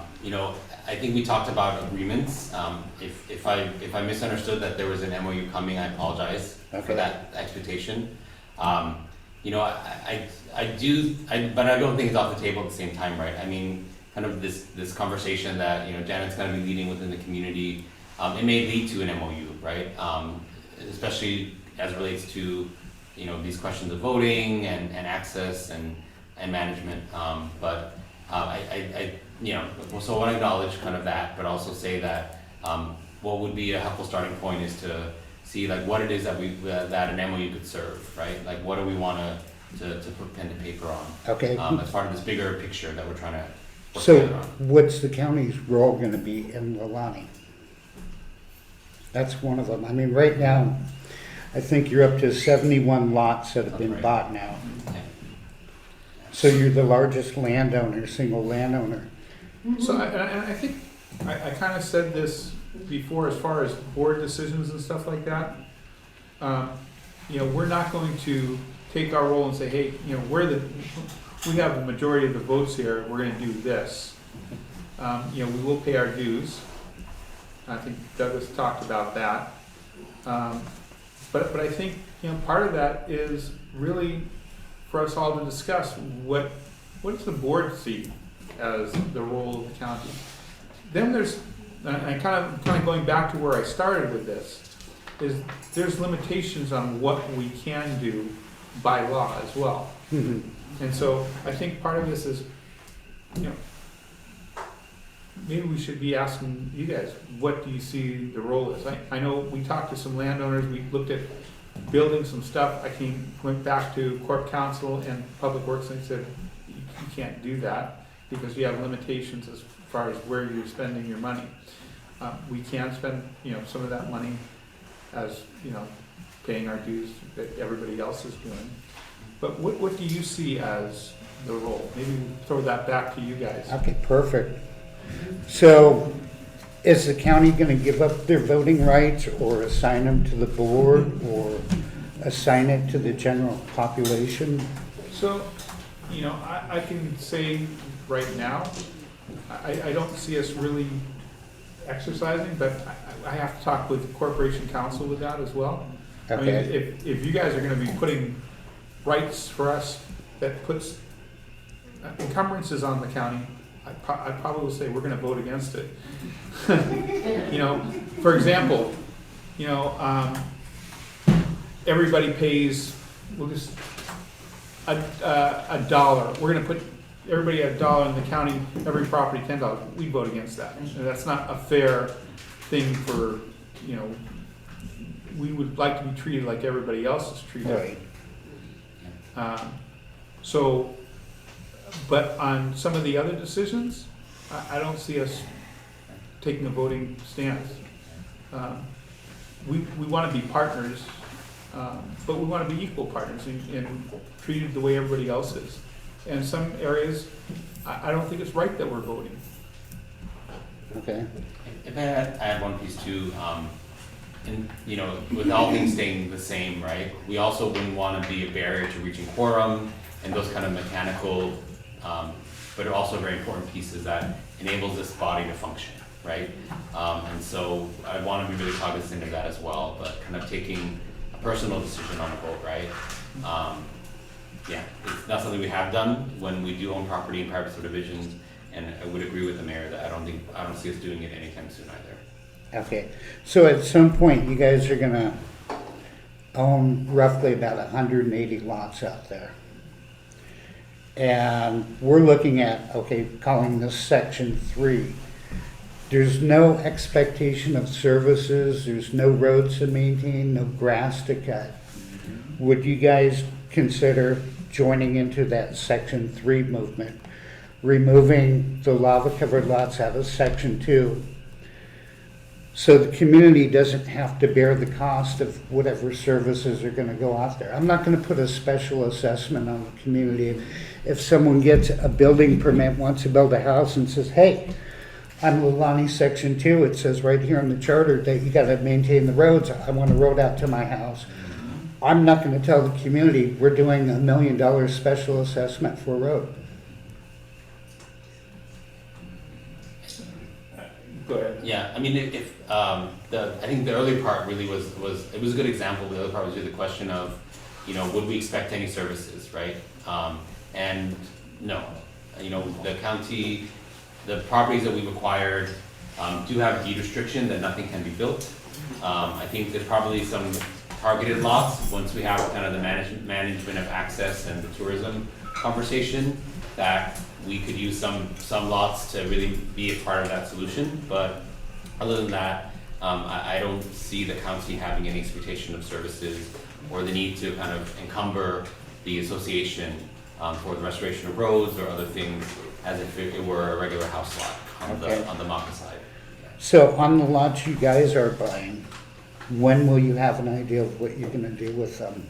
think we talked about agreements. If I misunderstood that there was an MOU coming, I apologize for that expectation. I do, but I don't think it's off the table at the same time, right? I mean, kind of this conversation that Janet's going to be leading within the community. It may lead to an MOU, right? Especially as it relates to these questions of voting and access and management. But I so I want to acknowledge kind of that, but also say that what would be a helpful starting point is to see like what it is that that an MOU could serve, right? Like what do we want to put pen to paper on? Okay. As part of this bigger picture that we're trying to work So, together on. what's the county's role gonna be in Leilani? That's one of them. I mean, right now, I think you're up to 71 lots that have been Right. bought now. Yeah. So you're the largest landowner, single landowner. So I think I kind of said this before as far as board decisions and stuff like that. We're not going to take our role and say, hey, we have the majority of the votes here, we're going to do this. We will pay our dues. I think Douglas talked about that. But I think, part of that is really for us all to discuss what does the board see as the role of the county. Then and kind of going back to where I started with this, is there's limitations on what we can do by law as well. Mhm. And so I think part of this is, maybe we should be asking you guys, what do you see the role is? I know we talked to some landowners, we looked at building some stuff. Went back to Corp Council and Public Works and said, you can't do that because you have limitations as far as where you're spending your money. We can spend, some of that money as, paying our dues that everybody else is doing. But what do you see as the role? Maybe throw that back to you guys. Okay, perfect. So, is the county gonna give up their voting rights or assign them to the board or assign it to the general population? So, I can say right now, I don't see us really exercising, but I have to talk with Corporation Council with that as well. I mean, Okay. if you guys are gonna be putting rights for us, that puts encumbrances on the county, I probably would say we're gonna vote against it. You know, for example, you know, everybody pays, we'll just, a dollar, we're gonna put everybody at $1 in the county, every property $10, we vote against that. And that's not a fair thing for, you know, we would like to be treated like everybody else is treated. Right. So, but on some of the other decisions, I don't see us taking a voting stance. We want to be partners, but we want to be equal partners and treated the way everybody else is. And some areas, I don't think it's right that we're voting. Okay. If I add one piece too, and, you know, with all things staying the same, right? We also wouldn't want to be a barrier to reaching quorum and those kind of mechanical, but also very important pieces that enables this body to function, right? And so I want to be really cognizant of that as well, but kind of taking a personal decision on a vote, right? Yeah, it's not something we have done when we do own property in private subdivisions, and I would agree with the mayor that I don't see us doing it anytime soon either. Okay. So at some point, you guys are gonna own roughly about 180 lots out there. And we're looking at, okay, calling this section 3. There's no expectation of services, there's no roads to maintain, no grass to cut. Would you guys consider joining into that section 3 movement, removing the lava-covered lots out of section 2, so the community doesn't have to bear the cost of whatever services are gonna go out there? I'm not gonna put a special assessment on the community. If someone gets a building permit, wants to build a house and says, hey, I'm Leilani section 2, it says right here in the charter that you gotta maintain the roads, I want a road out to my house. I'm not gonna tell the community, we're doing $1 million special assessment for a road. Go ahead. Yeah, I mean, if I think the early part really was it was a good example. The other part was really the question of, you know, would we expect any services, right? And no, you know, the county, the properties that we've acquired do have a deed restriction that nothing can be built. I think there's probably some targeted lots once we have kind of the management of access and the tourism conversation that we could use some lots to really be a part of that solution. But other than that, I don't see the county having any expectation of services or the need to kind of encumber the association for the restoration of roads or other things as if it were a regular house lot on the Maka side. So on the lots you guys are buying, when will you have an idea of what you're gonna do with them?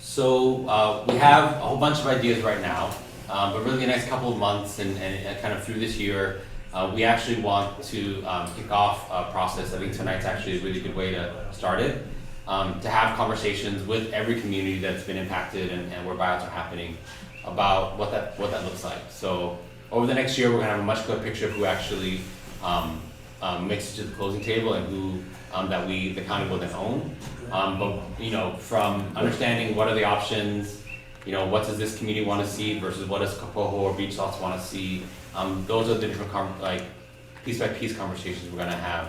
So we have a whole bunch of ideas right now, but really the next couple of months and kind of through this year, we actually want to kick off a process. I think tonight's actually a really good way to start it, to have conversations with every community that's been impacted and where buyouts are happening about what that looks like. So over the next year, we're gonna have a much clearer picture of who actually makes it to the closing table and who the county will then own. But you know, from understanding what are the options, you know, what does this community want to see versus what does Kapoho or Beach Lots want to see, those are the different piece by piece conversations we're going to have.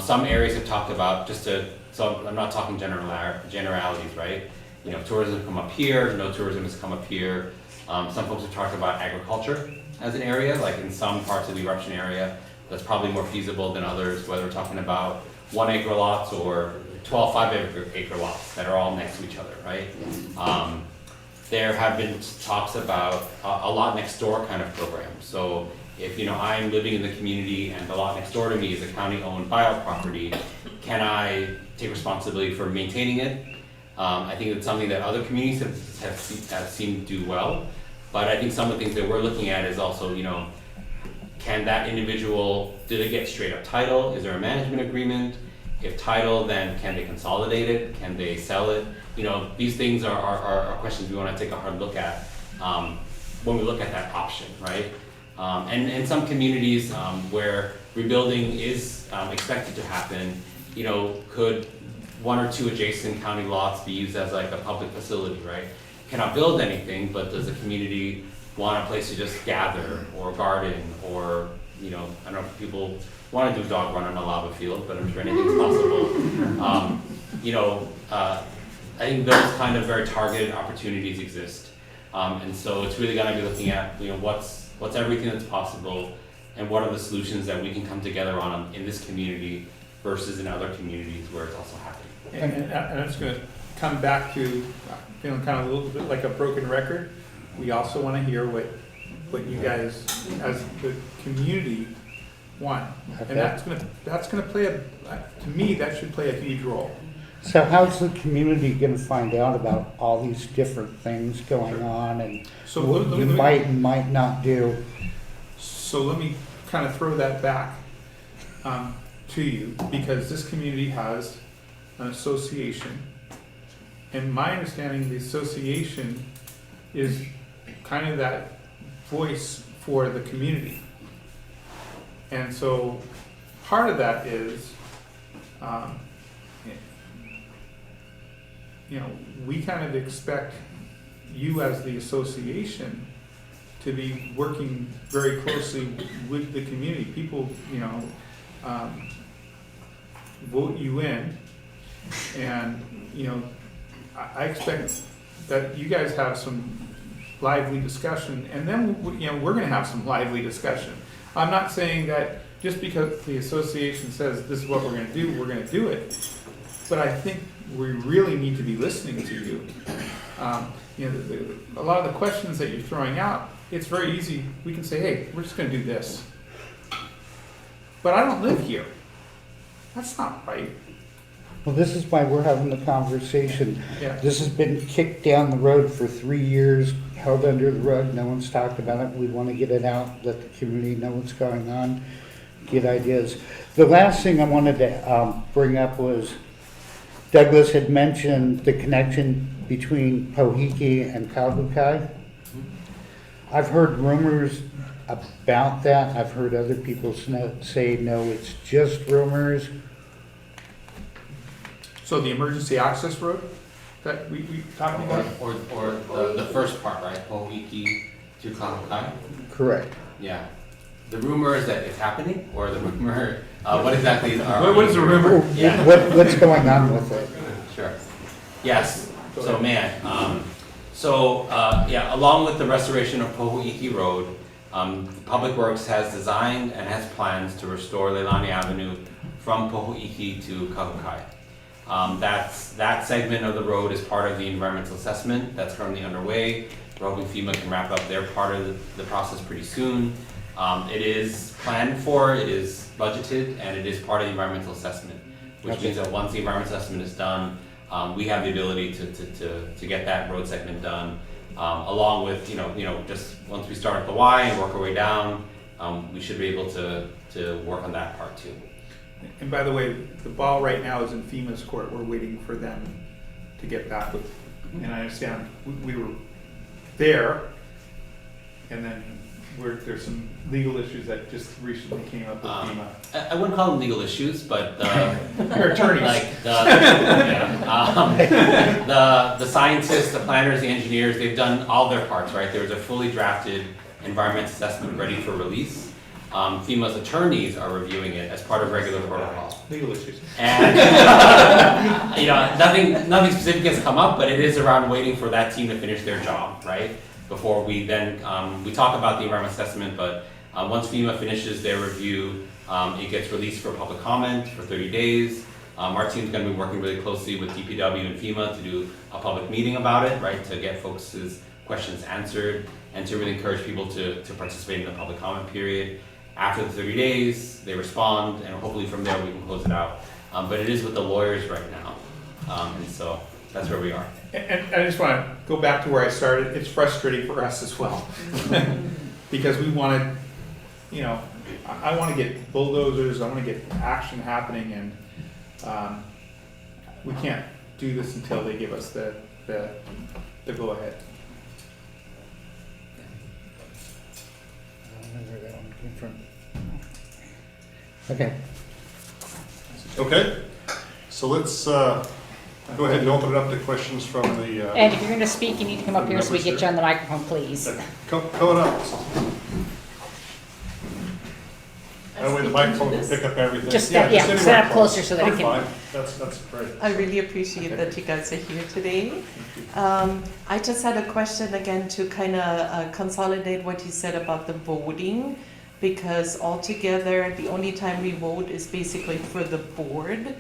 Some areas have talked about so I'm not talking generalities, right? You know, tourism come up here, no tourism has come up here. Some folks have talked about agriculture as an area, like in some parts of the eruption area, that's probably more feasible than others, whether we're talking about 1 acre lots or 12 5-acre lots that are all next to each other, right? There have been talks about a lot next door kind of program. So if, you know, I'm living in the community and the lot next door to me is a county-owned buyout property, can I take responsibility for maintaining it? I think it's something that other communities have seen do well, but I think some of the things that we're looking at is also, you know, can that individual, do they get straight up title? Is there a management agreement? If title, then can they consolidate it? Can they sell it? You know, these things are questions we want to take a hard look at when we look at that option, right? And in some communities where rebuilding is expected to happen, could one or two adjacent county lots be used as like a public facility, right? Cannot build anything, but does the community want a place to just gather or garden or, I don't know if people want to do a dog run on a lava field, but I'm sure anything's possible. I think those kind of very targeted opportunities exist. And so it's really gonna be looking at, what's everything that's possible and what are the solutions that we can come together on in this community versus in other communities where it's also happening. And it's gonna come back to feeling kind of a little bit like a broken record. We also wanna hear what you guys, as the community, want. Okay. And that's gonna play to me, that should play a huge role. So how's the community gonna find out about all these different things going on and So what let you me- might and might not do? So let me kind of throw that back to you, because this community has an association. And my understanding, the association is kind of that voice for the community. And so part of that is, we kind of expect you as the association to be working very closely with the community. People, vote you in, and, I expect that you guys have some lively discussion, and then, we're gonna have some lively discussion. I'm not saying that just because the association says this is what we're gonna do, we're gonna do it, but I think we really need to be listening to you. A lot of the questions that you're throwing out, it's very easy, we can say, hey, we're just gonna do this. But I don't live here. That's not right. Well, this is why we're having the conversation. Yeah. This has been kicked down the road for 3 years, held under the rug, no one's talked about it. We want to get it out, let the community know what's going on, get ideas. The last thing I wanted to bring up was Douglas had mentioned the connection between Pohiki and Kabukai. I've heard rumors about that. I've heard other people say, no, it's just rumors. So the emergency access road that we talked about? Or the first part, right, Pohiki to Kahukai? Correct. Yeah. The rumor is that it's happening, or the rumor, what exactly is What is the rumor? Yeah. What's going on with it? Sure. Yes, so along with the restoration of Pohuiki Road, Public Works has designed and has plans to restore Leilani Avenue from Pohuiki to Kahukai. That segment of the road is part of the environmental assessment that's currently underway. We're hoping FEMA can wrap up their part of the process pretty soon. It is planned for, it is budgeted, and it is part of the environmental assessment, which means that once the environmental assessment is done, we have the ability to get that road segment done, along with, just once we start at the Y and work our way down, we should be able to work on that part too. And by the way, the ball right now is in FEMA's court. We're waiting for them to get back with, and I understand we were there, and then there's some legal issues that just recently came up with FEMA. I wouldn't call them legal issues, but Your attorneys. like the scientists, the planners, the engineers, they've done all their parts, right? There was a fully drafted environmental assessment ready for release. FEMA's attorneys are reviewing it as part of regular protocol. Legal issues. And nothing specific has come up, but it is around waiting for that team to finish their job, right? Before we then we talk about the environmental assessment, but once FEMA finishes their review, it gets released for public comment for 30 days. Our team's going to be working really closely with DPW and FEMA to do a public meeting about it, right? To get folks' questions answered and to really encourage people to participate in the public comment period. After the 30 days, they respond, and hopefully from there we can close it out. But it is with the lawyers right now, and so that's where we are. And I just want to go back to where I started. It's frustrating for us as well. Because we wanted, I want to get bulldozers, I want to get action happening, and we can't do this until they give us the go-ahead. I don't know where that one came from. Okay. Okay, So let's go ahead and open it up to questions from the, And if you're gonna speak, you need to come up here so we get you on the microphone, please. coming up. That way the microphone can pick up everything. Just Yeah, step, yeah, anywhere set up close. closer so that it You're can. fine. That's great. I really appreciate that you guys are here today. I just had a question again to kind of consolidate what you said about the voting, because altogether, the only time we vote is basically for the board.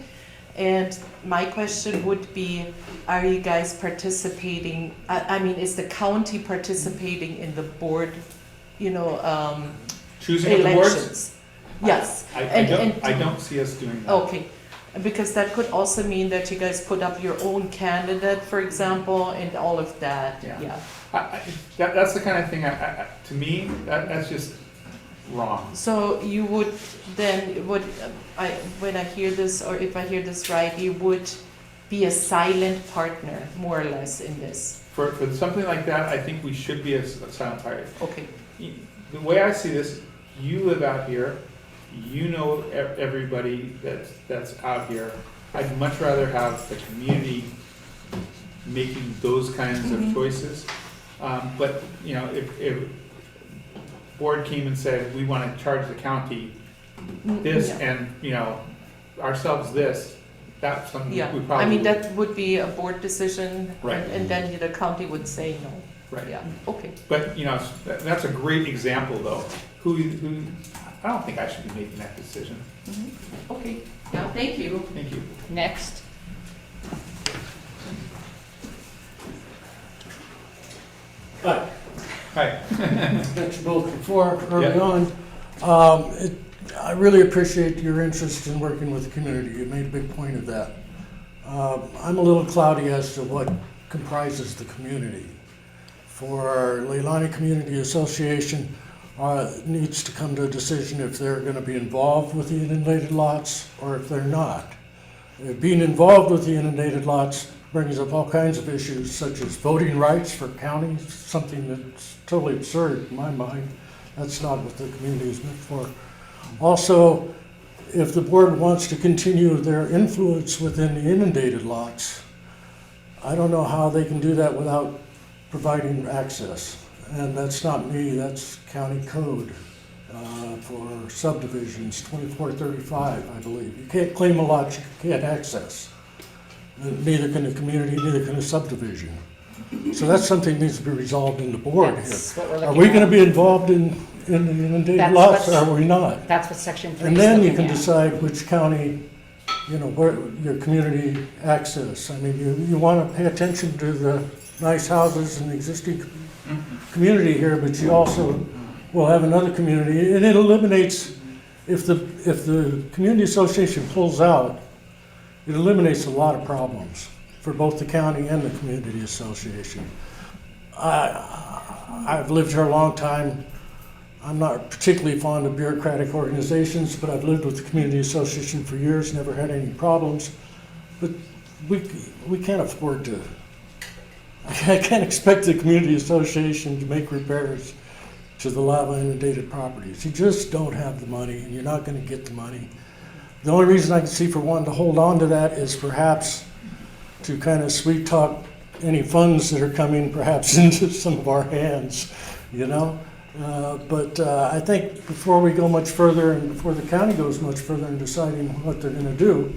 And my question would be, are you guys participating, I mean, is the county participating in the board, Choosing of the boards? elections? Yes. I And- don't see us doing that. Okay, because that could also mean that you guys put up your own candidate, for example, and all of that, Yeah. yeah. That's the kind of thing, to me, that's just wrong. So you would then, when I hear this, or if I hear this right, you would be a silent partner, more or less, in this? For something like that, I think we should be a silent party. Okay, The way I see this, you live out here, you know everybody that's out here. I'd much rather have the community making those kinds of choices. But, if board came and said, we want to charge the county this yeah. and, ourselves this, that's something we Yeah, probably. I mean, that would be a board decision, Right. and then the county would say no. Right. Yeah, okay. But, that's a great example though. Who, I don't think I should be making that decision. Okay, yeah, thank you. Thank you. Next. Hi, Hi. mentioned both before, early Yeah. on. I really appreciate your interest in working with the community. You made a big point of that. I'm a little cloudy as to what comprises the community. For our Leilani Community Association, needs to come to a decision if they're gonna be involved with the inundated lots or if they're not. Being involved with the inundated lots brings up all kinds of issues such as voting rights for counties, something that's totally absurd in my mind. That's not what the community is meant for. Also, if the board wants to continue their influence within the inundated lots, I don't know how they can do that without providing access. And that's not me, that's county code for subdivisions, 2435, I believe. You can't claim a lot you can't access. Neither can the community, neither can a subdivision. So that's something that needs to be resolved in the board here. That's what we're Are looking we gonna at. be involved in the inundated That's lots, or what's- are we not? That's what section 3 And is then you looking can at. decide which county, where your community access. I mean, you wanna pay attention to the nice houses and the existing community here, but you also will have another community, and it eliminates, if the community association pulls out, it eliminates a lot of problems for both the county and the community association. I've lived here a long time. I'm not particularly fond of bureaucratic organizations, but I've lived with the community association for years, never had any problems. But we can't afford to, I can't expect the community association to make repairs to the lava inundated properties. You just don't have the money, and you're not gonna get the money. The only reason I can see for wanting to hold on to that is perhaps to kind of sweet talk any funds that are coming perhaps into some of our hands, But I think before we go much further and before the county goes much further in deciding what they're gonna do,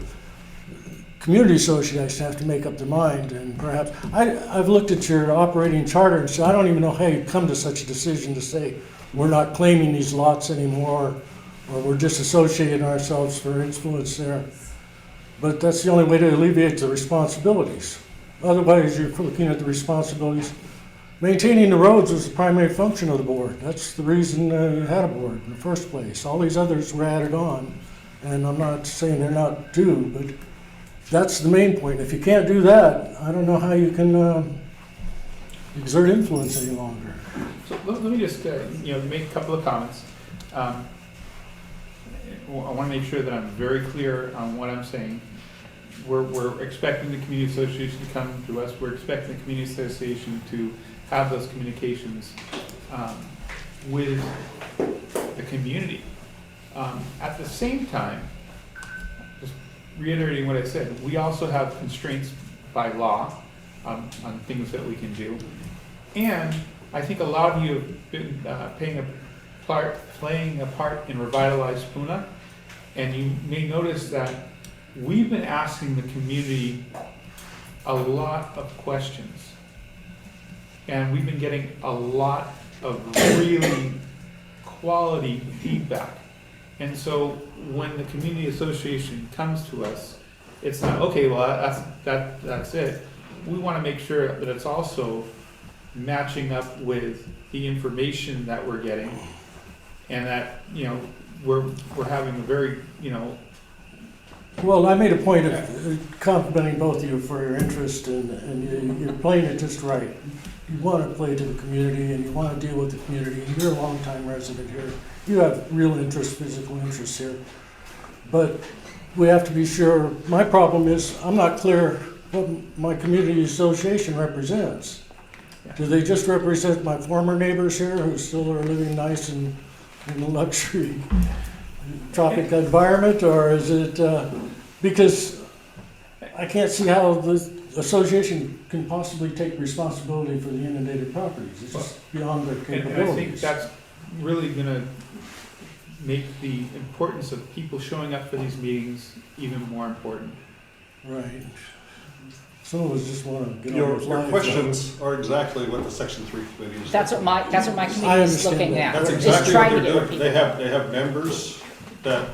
community associations have to make up their mind, and perhaps, I've looked at your operating charter and said, I don't even know how you come to such a decision to say, we're not claiming these lots anymore, or we're disassociating ourselves for influence there. But that's the only way to alleviate the responsibilities. Otherwise, you're looking at the responsibilities. Maintaining the roads was the primary function of the board. That's the reason you had a board in the first place. All these others were added on, and I'm not saying they're not due, but that's the main point. If you can't do that, I don't know how you can exert influence any longer. So let me just, make a couple of comments. I want to make sure that I'm very clear on what I'm saying. We're expecting the community association to come to us. We're expecting the community association to have those communications with the community. At the same time, just reiterating what I said, we also have constraints by law on things that we can do. And I think a lot of you have been playing a part in Revitalize Puna, and you may notice that we've been asking the community a lot of questions. And we've been getting a lot of really quality feedback. And so when the community association comes to us, it's not, okay, well, that's it. We want to make sure that it's also matching up with the information that we're getting, and that, you know, we're having a very, you know. Well, I made a point of complimenting both of you for your interest, and you're playing it just right. You want to play to the community, and you want to deal with the community, and you're a longtime resident here. You have real interest, physical interest here. But we have to be sure, my problem is, I'm not clear what my community association represents. Do they just represent my former neighbors here who still are living nice in a luxury tropic environment, or is it, because I can't see how the association can possibly take responsibility for the inundated properties. It's just beyond their capabilities. And I think that's really gonna make the importance of people showing up for these meetings even more important. Right. Some of us just want to get on Your those lines. questions are exactly what the Section 3 committee is. That's what my I committee is understand looking that. at. That's Is exactly trying what to they're get doing. people- They have members that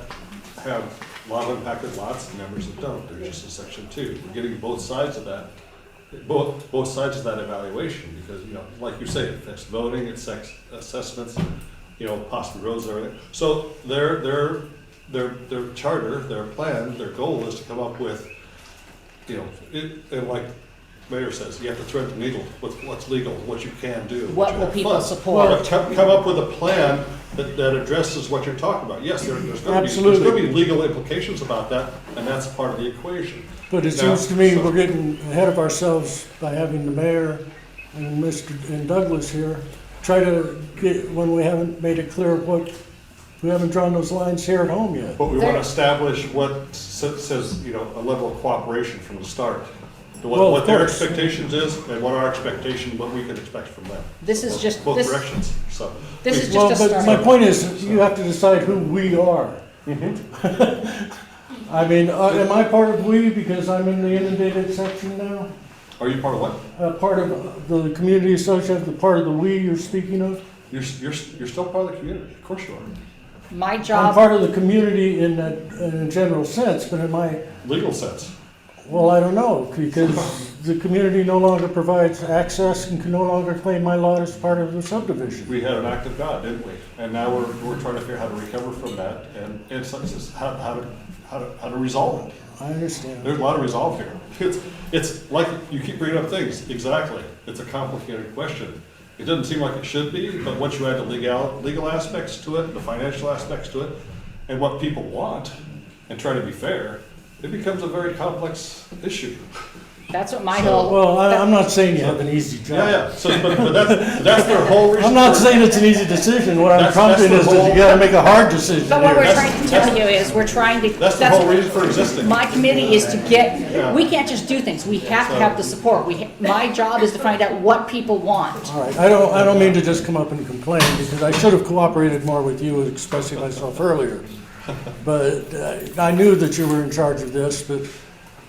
have a lot of impacted lots and members that don't. They're just in Section 2. We're getting both sides of that, both sides of that evaluation, because, you know, like you say, it affects voting, it affects assessments, you know, possibly roads and everything. So their charter, their plan, their goal is to come up with, you know, and like Mayor says, you have to thread the needle with what's legal, what you can do. What you will have people fun. support? But come up with a plan that addresses what you're talking about. Yes, there's going Absolutely. to be legal implications about that, and that's part of the equation. But it Now, seems to me so- we're getting ahead of ourselves by having the mayor and and Douglas here try to get, when we haven't made it clear what, we haven't drawn those lines here at home yet. But we want to establish what says, you know, a level of cooperation from the start. Well, What of their course. expectations is, and what our expectation, what we can expect from them. This is just, Both this, directions, so. this is please. Well, just a but my start. point is, you have to decide who we are. I mean, am I part of we because I'm in the inundated section now? Are you part of what? Part of the community association, the part of the we you're speaking of? You're still part of the community, of course you are. My I'm job, part of the community in a general sense, but am I, Legal sense. well, I don't know, because the community no longer provides access and can no longer claim my lot as part of the subdivision. We had an act of God, didn't we? And now we're trying to figure out how to recover from that, and it's just how to resolve it. I understand. There's a lot of resolve here. It's like, you keep bringing up things, exactly. It's a complicated question. It doesn't seem like it should be, but once you add the legal aspects to it, the financial aspects to it, and what people want, and try to be fair, it becomes a very complex issue. that's what my So- whole, Well, I'm not saying you have an easy job. Yeah. So, but that's their whole reason. I'm not for- saying it's an easy decision. What I'm That's prompting the is that whole- you gotta make a hard decision but what we're here. trying to tell you is, we're trying to, That's the whole reason for existing. my committee is to get, we can't just do things, we have to have the support. My job is to find out what people want. All right, I don't mean to just come up and complain, because I should have cooperated more with you expressing myself earlier. But I knew that you were in charge of this, but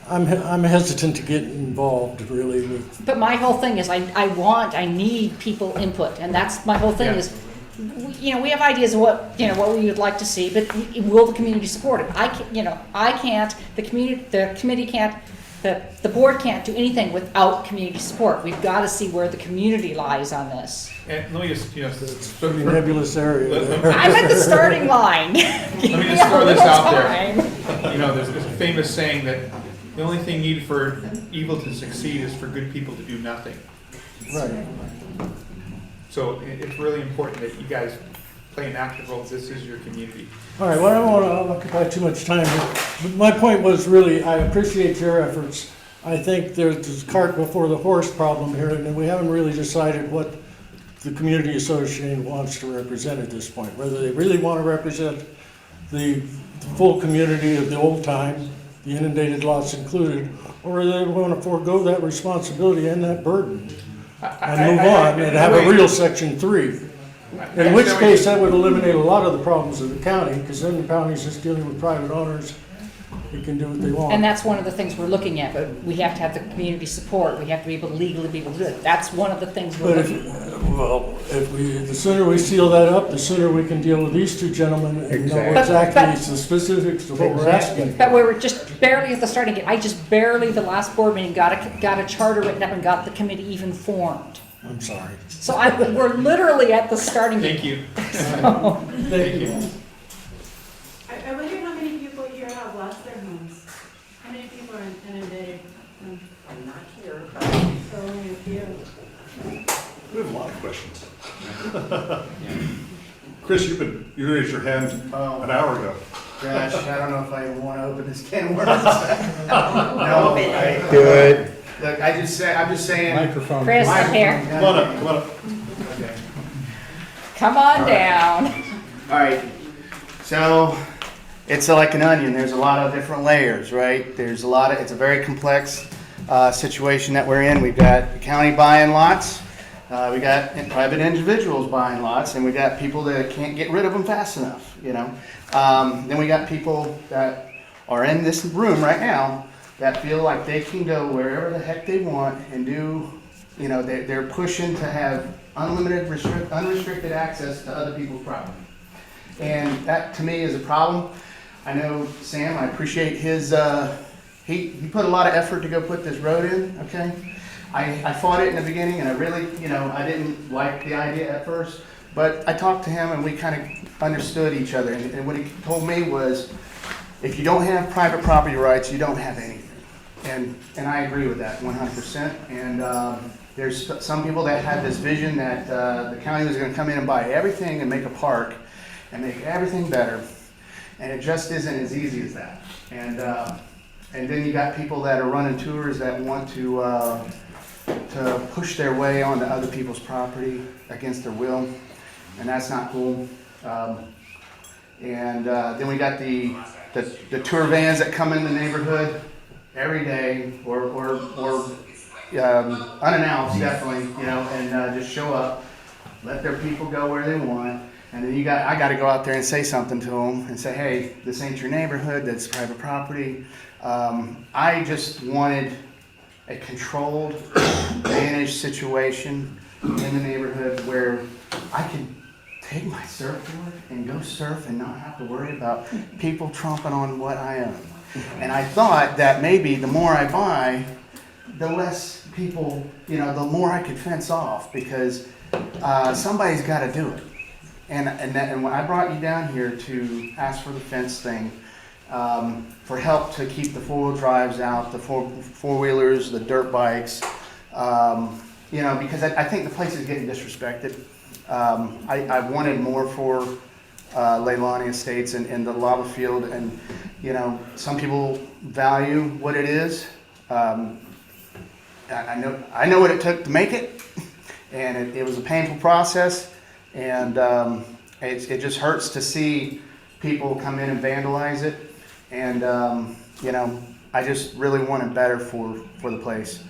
I'm hesitant to get involved really with, But my whole thing is, I need people input, and that's my whole thing Yeah. is, you know, we have ideas of what, you know, what we would like to see, but will the community support it? I can't, the committee can't, the board can't do anything without community support. We've got to see where the community lies on this. And let me just, you know, pretty nebulous area there. I'm at the starting line. Give Let me me just a throw this little out there. time. you know, there's a famous saying that the only thing needed for evil to succeed is for good people to do nothing. Right. So it's really important that you guys play an active role. This is your community. All right, well, I don't want to occupy too much time here. But my point was really, I appreciate your efforts. I think there's this cart before the horse problem here, and we haven't really decided what the community association wants to represent at this point. Whether they really want to represent the full community of the old time, the inundated lots included, or they want to forego that responsibility and that burden and move on and have a real section 3. In which case, that would eliminate a lot of the problems of the county, because then the county's just dealing with private owners who can do what they want. And that's one of the things we're looking at, but we have to have the community support, we have to be able to legally be able to do it. That's one of the things we're But looking at. the sooner we seal that up, the sooner we can deal with these two gentlemen and know Exactly. exactly the specifics of what we're asking. But we were just barely at the starting gate. I just barely, the last board meeting, got a charter written up and got the committee even formed. I'm sorry. So we're literally at the starting gate. Thank you. Thank you. I wonder how many people here have lost their homes? How many people are inundated? I'm not sure, but so only a few. We have a lot of questions. Chris, you raised your hand an hour ago. Gosh, I don't know if I want to open this can of worms. No, Do it. look, I'm just saying. Microphone. Chris, up here. Come on up, come on up. Okay. Come on down. All right, so it's like an onion. There's a lot of different layers, right? It's a very complex situation that we're in. We've got the county buying lots. We got private individuals buying lots, and we got people that can't get rid of them fast enough, you know. Then we got people that are in this room right now that feel like they can go wherever the heck they want and do, you know, they're pushing to have unrestricted access to other people's property. And that to me is a problem. I know Sam, I appreciate his, he put a lot of effort to go put this road in, okay? I fought it in the beginning, and I really, you know, I didn't like the idea at first, but I talked to him and we kind of understood each other. And what he told me was, if you don't have private property rights, you don't have anything. And I agree with that 100%. And there's some people that had this vision that the county was going to come in and buy everything and make a park and make everything better. And it just isn't as easy as that. And then you got people that are running tours that want to push their way onto other people's property against their will, and that's not cool. Then we got the tour vans that come in the neighborhood every day, or unannounced, definitely, you know, and just show up, let their people go where they want, and then I got to go out there and say something to them and say, hey, this ain't your neighborhood, that's private property. I just wanted a controlled, managed situation in the neighborhood where I could take my surfboard and go surf and not have to worry about people tromping on what I own. And I thought that maybe the more I buy, the less people, you know, the more I could fence off, because somebody's got to do it. And when I brought you down here to ask for the fence thing, for help to keep the four-wheel drives out, the four-wheelers, the dirt bikes, you know, because I think the place is getting disrespected. I wanted more for Leilani Estates and the lava field, and you know, some people value what it is. I know what it took to make it, and it was a painful process, and it just hurts to see people come in and vandalize it. And you know, I just really want it better for the place,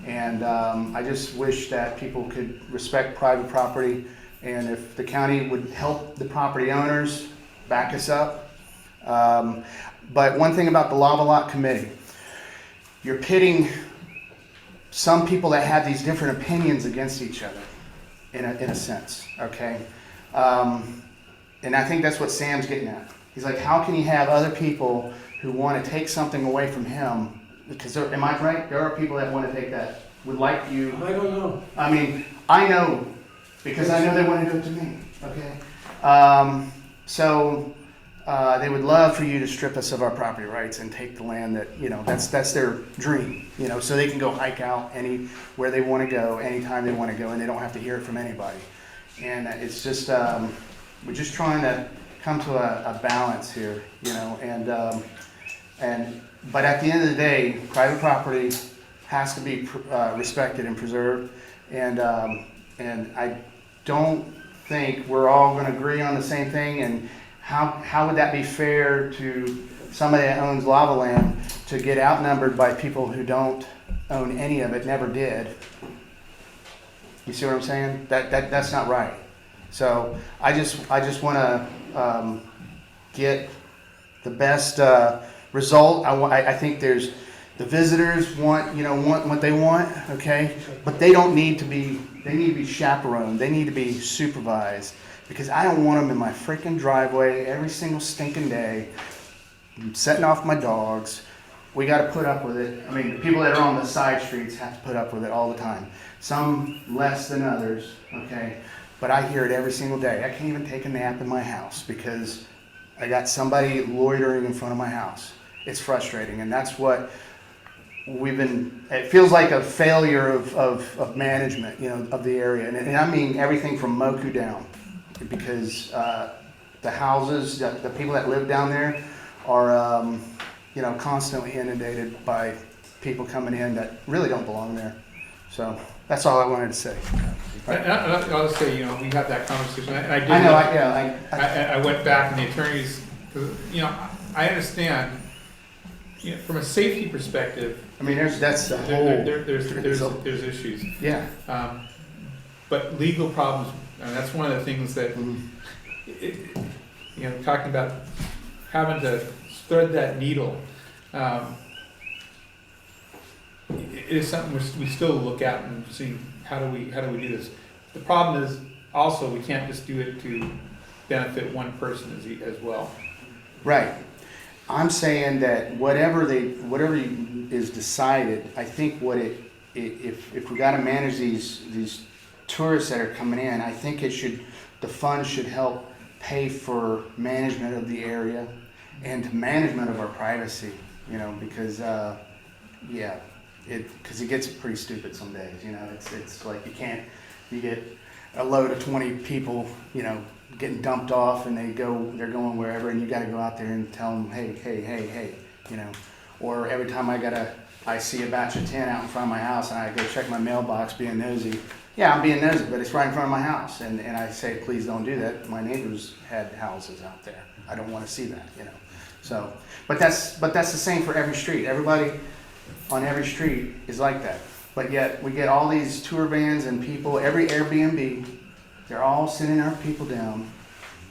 and I just wish that people could respect private property, and if the county would help the property owners back us up. But one thing about the Lava Lot Committee, you're pitting some people that have these different opinions against each other, in a sense, okay? And I think that's what Sam's getting at. He's like, how can you have other people who want to take something away from him? Because am I right? There are people that want to take that, would like you. I don't know. I mean, I know, because I know they want to do it to me, okay? So they would love for you to strip us of our property rights and take the land that, you know, that's their dream, you know, so they can go hike out anywhere they want to go, anytime they want to go, and they don't have to hear it from anybody. And it's just, we're just trying to come to a balance here, you know, but at the end of the day, private property has to be respected and preserved, and I don't think we're all going to agree on the same thing. And how would that be fair to somebody that owns lava land to get outnumbered by people who don't own any of it, never did. You see what I'm saying? That's not right. So I just want to get the best result. I think there's the visitors want what they want, okay, but they don't need to be. They need to be chaperoned. They need to be supervised because I don't want them in my freaking driveway every single stinking day. I'm setting off my dogs. We got to put up with it. I mean, the people that are on the side streets have to put up with it all the time. Some less than others, okay? But I hear it every single day. I can't even take a nap in my house because I got somebody loitering in front of my house. It's frustrating, and that's what it feels like a failure of management, of the area. And I mean everything from Moku down because the houses, the people that live down there are, constantly inundated by people coming in that really don't belong there. So that's all I wanted to say. And I'll just say, we had that conversation, and I did. I know, I went back and the attorneys, because, I understand, from a safety perspective. I mean, that's the whole. There's issues. Yeah. But legal problems, and that's one of the things that, talking about having to thread that needle, it is something we still look at and see how do we do this. The problem is also we can't just do it to benefit one person as well. Right. I'm saying that whatever is decided, I think if we got to manage these tourists that are coming in, I think the fund should help pay for management of the area and management of our privacy, because because it gets pretty stupid some days, it's like you get a load of 20 people, getting dumped off and they're going wherever and you got to go out there and tell them, hey, or every time I see a batch of 10 out in front of my house and I go check my mailbox being nosy. Yeah, I'm being nosy, but it's right in front of my house. And I say, please don't do that. My neighbors had houses out there. I don't want to see that, So, but that's the same for every street. Everybody on every street is like that. But yet we get all these tour vans and people, every Airbnb, they're all sending our people down.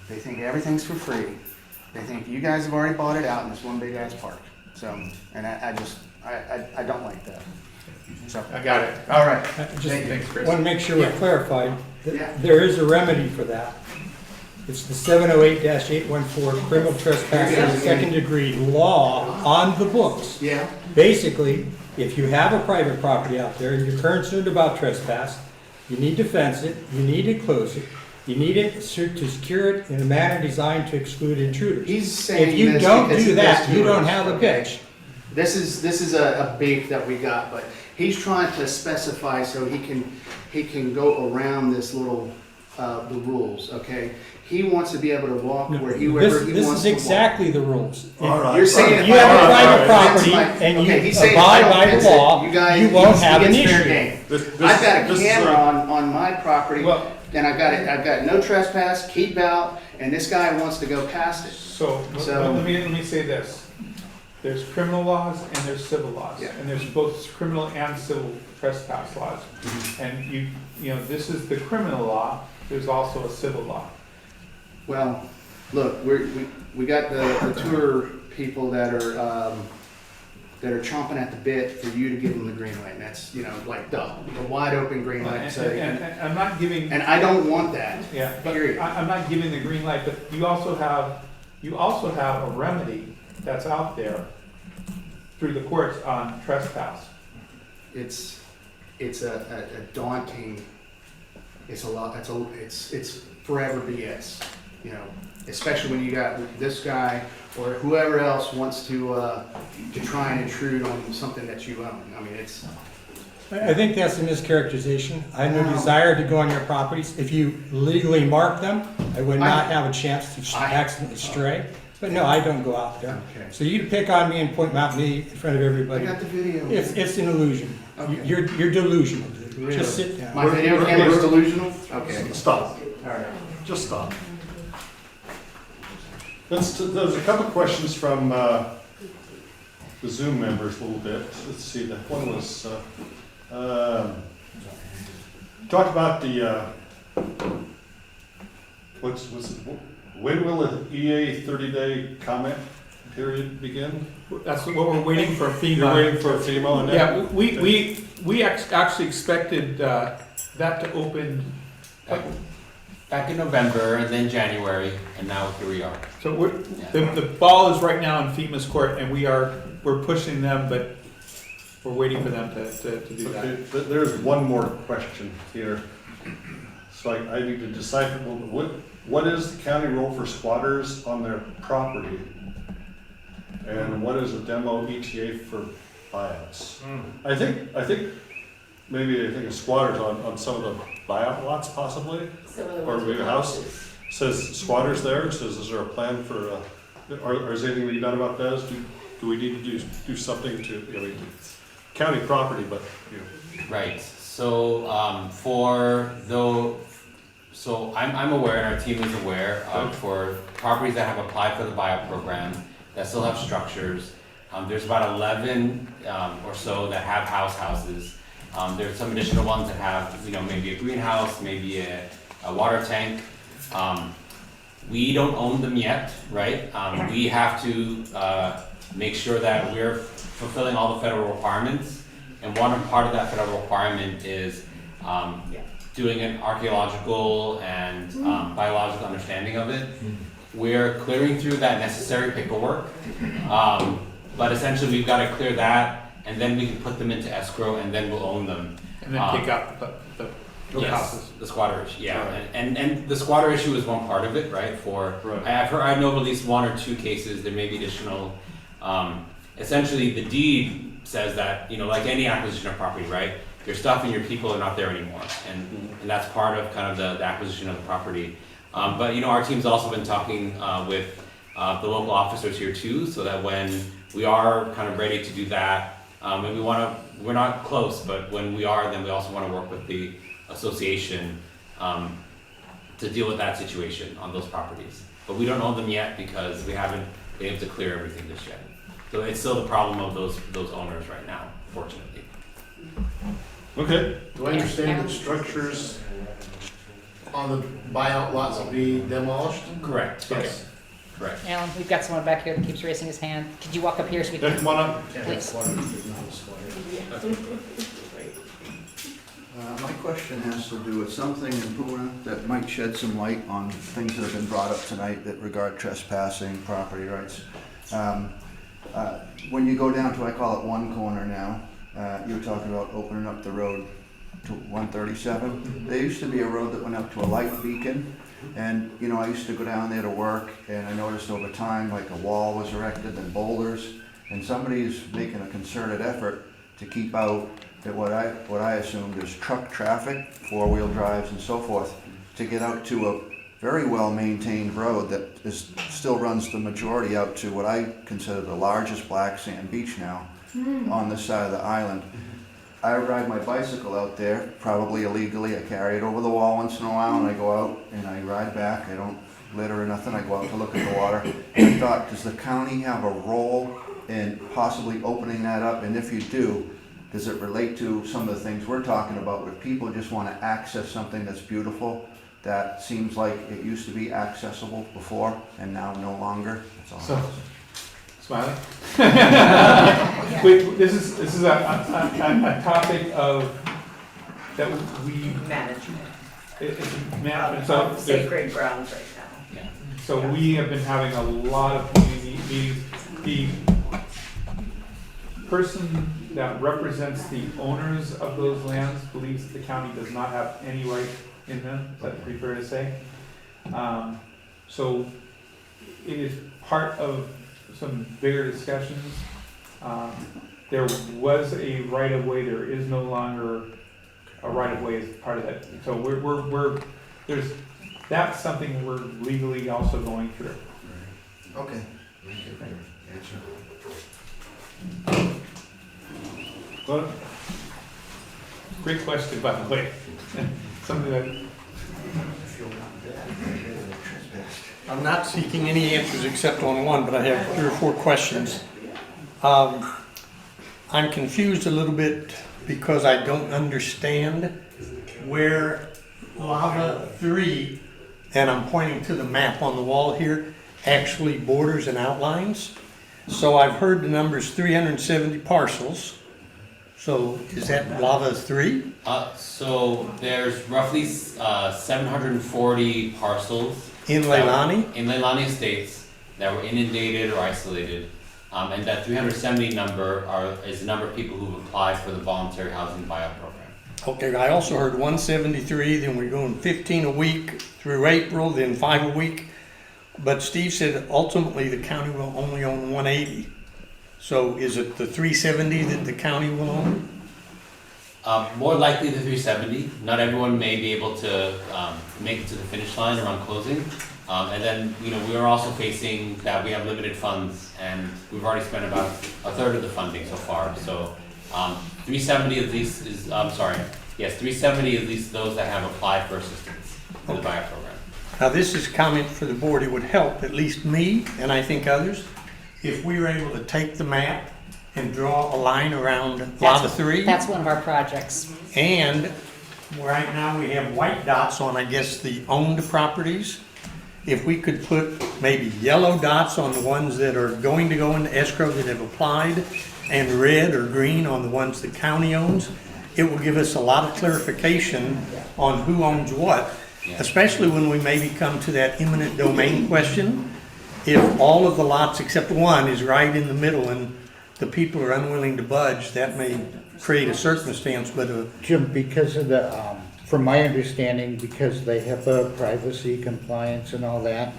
They think everything's for free. They think you guys have already bought it out in this one big ass park. So, and I don't like that. So I got it. All right. Thanks, Chris. Want to make sure we're clarified. Yeah. There is a remedy for that. It's the 708-814 criminal trespass second degree law on the books. Yeah. Basically, if you have a private property out there and you're concerned about trespass, you need to fence it, you need to close it, you need it to secure it in a manner designed to exclude intruders. He's saying if you this don't because do he that, does you don't tours. have a pitch. This is a beef that we got, but he's trying to specify so he can go around this little the rules. Okay, he wants to be able to walk wherever he wants to walk. This is exactly the rules. All right. You're saying If you have a private property and you abide by the law, you won't have an issue. I've got a camera on my property, and I've got no trespass, keep out, and this guy wants to go past it. So let me say this. There's criminal laws and there's civil laws. Yeah. And there's both criminal and civil trespass laws. And this is the criminal law, there's also a civil law. Well, look, we got the tour people that are chomping at the bit for you to give them the green light. And that's like the wide open green light. So And I'm not giving. and I don't want that. Yeah, but Period. I'm not giving the green light, but you also have a remedy that's out there through the courts on trespass. It's a daunting. It's a lot. It's forever BS. Especially when you got this guy or whoever else wants to try and intrude on something that you own. I mean, it's. I think that's a mischaracterization. I have no desire to go on your properties. If you legally mark them, I would not have a chance to accidentally stray. But no, I don't go out there. Okay. So you can pick on me and point out me in front of I everybody. got the video. It's an illusion. Okay. You're delusional. Really? Just sit down. My video camera is delusional. Okay. Stop. All right. Just stop. There's a couple questions from the Zoom members a little bit. Let's see, that one was, talked about the, what's it, when will the EA 30-day comment period begin? That's what we're waiting for FEMA. You're waiting for FEMA on that? Yeah, we actually expected that to open. Back in November and then January, and now here we are. So the ball is right now in FEMA's court, and we're pushing them, but we're waiting for them to do that. Okay, there's one more question here. So I need to decipher, what is the county role for squatters on their property? And what is a demo ETA for buyouts? I think squatters on some of the buyout lots possibly, or maybe a house. Says squatters there, says is there a plan for, or is anything being done about those? Do we need to do something to, I mean, county property, but, you know. Right, so, so I'm aware, and our team is aware, for properties that have applied for the buyout program, that still have structures. There's about 11 or so that have houses. There's some additional ones that have, maybe a greenhouse, maybe a water tank. We don't own them yet, right? We have to make sure that we're fulfilling all the federal requirements. And one part of that federal requirement is doing an archaeological and biological understanding of it. We're clearing through that necessary paperwork, but essentially we've got to clear that, and then we can put them into escrow, and then we'll own them. And then pick up the houses. The squatter issue, yeah, right. and the squatter issue is one part of it, right? I know of at least one or two cases. There may be additional. Essentially, the deed says that like any acquisition of property, right? Your stuff and your people are not there anymore, and that's part of kind of the acquisition of the property. But our team's also been talking with the local officers here too, so that when we are kind of ready to do that, and we're not close, but when we are, then we also want to work with the association to deal with that situation on those properties. But we don't own them yet because we haven't been able to clear everything just yet. So it's still the problem of those owners right now, fortunately. Okay. Do I understand that structures on the buyout lots will be demolished? Correct, yes. Correct. Alan, we've got someone back here that keeps raising his hand. Could you walk up here so we can? Come on up. Please. My question has to do with something in Puna that might shed some light on things that have been brought up tonight that regard trespassing, property rights. When you go down to, I call it one corner now, you were talking about opening up the road to 137. There used to be a road that went up to a light beacon, and I used to go down there to work, and I noticed over time like a wall was erected and boulders, and somebody's making a concerted effort to keep out that what I assumed is truck traffic, four-wheel drives and so forth, to get out to a very well-maintained road that still runs the majority out to what I consider the largest black sand beach now on this side of the island. I ride my bicycle out there, probably illegally. I carry it over the wall once in a while, and I go out and I ride back. I don't litter or nothing. I go out to look at the water. And I thought, does the county have a role in possibly opening that up? And if you do, does it relate to some of the things we're talking about, where people just want to access something that's beautiful, that seems like it used to be accessible before and now no longer? That's all. So, Smiley? Wait, this is a topic of that we Management it's management. So of sacred grounds right now. yeah. So we have been having a lot of community meetings. The person that represents the owners of those lands believes that the county does not have any right in them. Is that pretty fair to say? So it is part of some bigger discussions. There was a right of way. There is no longer a right of way as part of that. So that's something we're legally also going through. Okay. Well, Great question, by the way. Something that I'm not seeking any answers except on one, but I have 3 or 4 questions. I'm confused a little bit because I don't understand where Lava 3, and I'm pointing to the map on the wall here, actually borders and outlines. So I've heard the numbers 370 parcels. So is that Lava 3? So there's roughly 740 parcels In Leilani? in Leilani estates that were inundated or isolated. And that 370 number is the number of people who've applied for the voluntary housing buyout program. Okay, I also heard 173, then we're going 15 a week through April, then 5 a week. But Steve said ultimately the county will only own 180. So is it the 370 that the county will own? More likely the 370. Not everyone may be able to make it to the finish line around closing. And then, we are also facing that we have limited funds and we've already spent about a third of the funding so far. So 370 at least is, 370 at least those that have applied for assistance for the buyout program. Now this is a comment for the board. It would help, at least me, and I think others, if we were able to take the map and draw a line around Lava 3. That's one of our projects. And right now we have white dots on, I guess, the owned properties. If we could put maybe yellow dots on the ones that are going to go into escrow that have applied, and red or green on the ones the county owns, it will give us a lot of clarification on who owns what, especially when we maybe come to that eminent domain question. If all of the lots except one is right in the middle and the people are unwilling to budge, that may create a circumstance, but Jim, because of the, from my understanding, because they have privacy compliance and all that,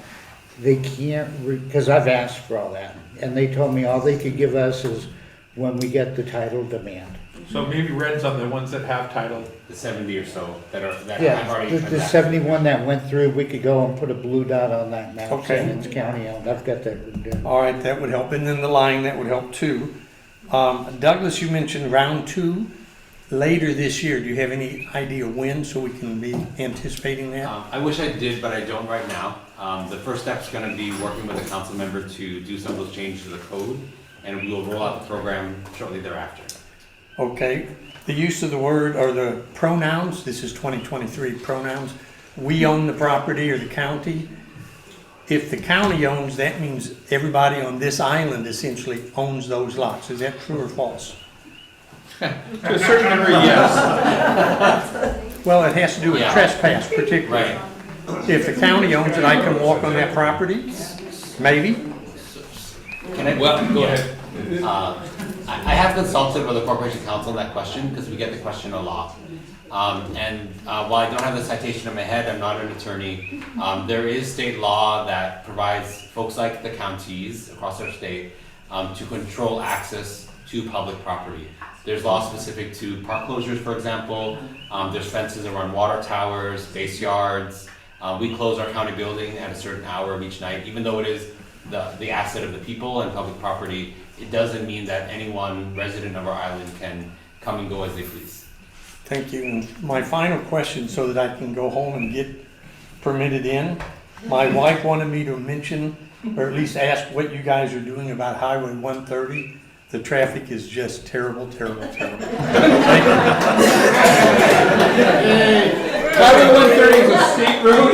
they can't, because I've asked for all that, and they told me all they could give us is when we get the title demand. So maybe red's on the ones that have title. The 70 or so that have Yeah, already the transacted. 71 that went through, we could go and put a blue dot on that map Okay. saying it's county owned. I've got that written down. all right, that would help. And then the line, that would help too. Douglas, you mentioned round 2 later this year. Do you have any idea when, so we can be anticipating that? I wish I did, but I don't right now. The first step is going to be working with a council member to do some of those changes to the code, and we will roll out the program shortly thereafter. Okay, the use of the word or the pronouns, this is 2023 pronouns, we own the property or the county. If the county owns, that means everybody on this island essentially owns those lots. Is that true or false? To a certain degree, yes. Well, it has to do with trespass particularly. Right. If the county owns it, I can walk on that property? Maybe? Can I? Well, go ahead. I have consulted with the Corporation Council on that question because we get the question a lot. While I don't have the citation in my head, I'm not an attorney. There is state law that provides folks like the counties across our state to control access to public property. There's law specific to park closures, for example. There's fences around water towers, base yards. We close our county building at a certain hour of each night, even though it is the asset of the people and public property. It doesn't mean that anyone resident of our island can come and go as they please. Thank you. And my final question, so that I can go home and get permitted in. My wife wanted me to mention, or at least ask what you guys are doing about Highway 130. The traffic is just terrible, terrible, terrible. Highway 130 is a state road.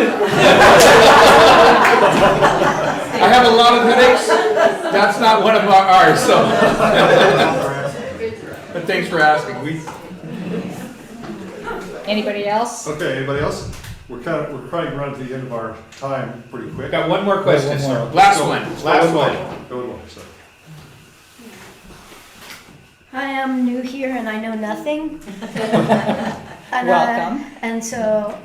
I have a lot of headaches. That's not one of ours, so. But thanks for asking. Anybody else? Okay, anybody else? We're probably running to the end of our time pretty quick. Got one more question, One more. sir. Last one. Go with one, so. Hi, I'm new here and I know nothing. Welcome. And so,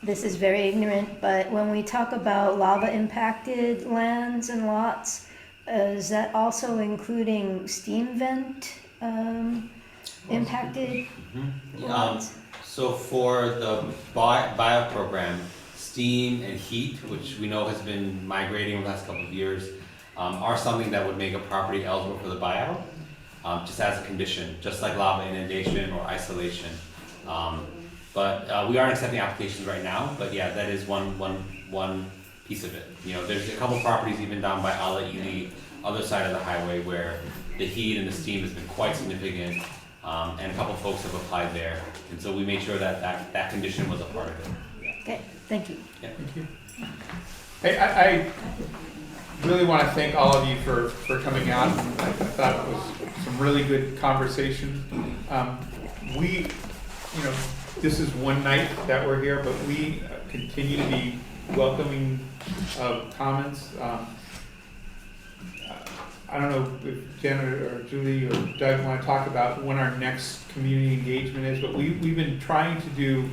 this is very ignorant, but when we talk about lava impacted lands and lots, is that also including steam vent impacted lots? So for the buyout program, steam and heat, which we know has been migrating over the last couple of years, are something that would make a property eligible for the buyout, just as a condition, just like lava inundation or isolation. But we aren't accepting applications right now, but yeah, that is one piece of it. There's a couple properties even down by Ala Ili, other side of the highway where the heat and the steam has been quite significant, and a couple folks have applied there. And so we made sure that condition was a part of it. Okay, thank you. Yeah. Thank you. Hey, I really want to thank all of you for coming out. I thought it was some really good conversation. This is one night that we're here, but we continue to be welcoming of comments. I don't know if Janet or Julie or Doug want to talk about when our next community engagement is, but we've been trying to do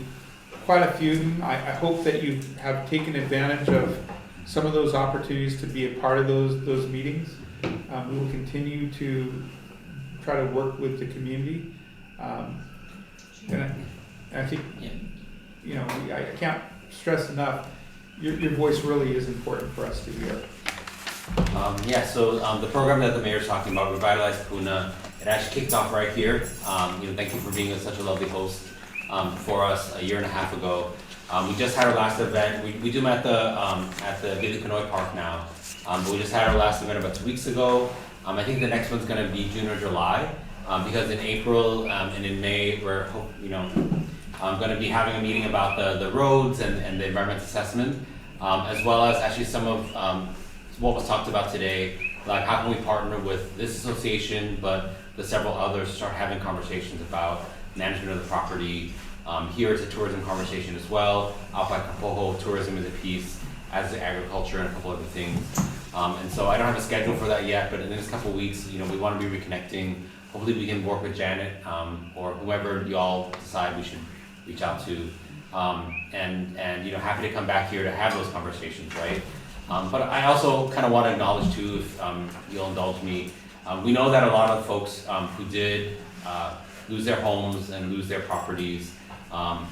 quite a few of them. I hope that you have taken advantage of some of those opportunities to be a part of those meetings. We will continue to try to work with the community. And I think, I can't stress enough, your voice really is important for us to hear. So the program that the mayor's talking about, Revitalize Puna, it actually kicked off right here. Thank you for being such a lovely host for us a year and a half ago. We just had our last event. We do them at the Billy Canoy Park now, but we just had our last event about 2 weeks ago. I think the next one's going to be June or July, because in April and in May we're going to be having a meeting about the roads and the environmental assessment, as well as actually some of what was talked about today, like how can we partner with this association, but the several others, start having conversations about management of the property. Here it's a tourism conversation as well. Out by Kapoho, tourism is a piece, as is agriculture and a couple other things. And so I don't have a schedule for that yet, but in the next couple of weeks, we want to be reconnecting. Hopefully we can work with Janet or whoever y'all decide we should reach out to. And happy to come back here to have those conversations, right? But I also kind of want to acknowledge too, if you'll indulge me, we know that a lot of folks who did lose their homes and lose their properties are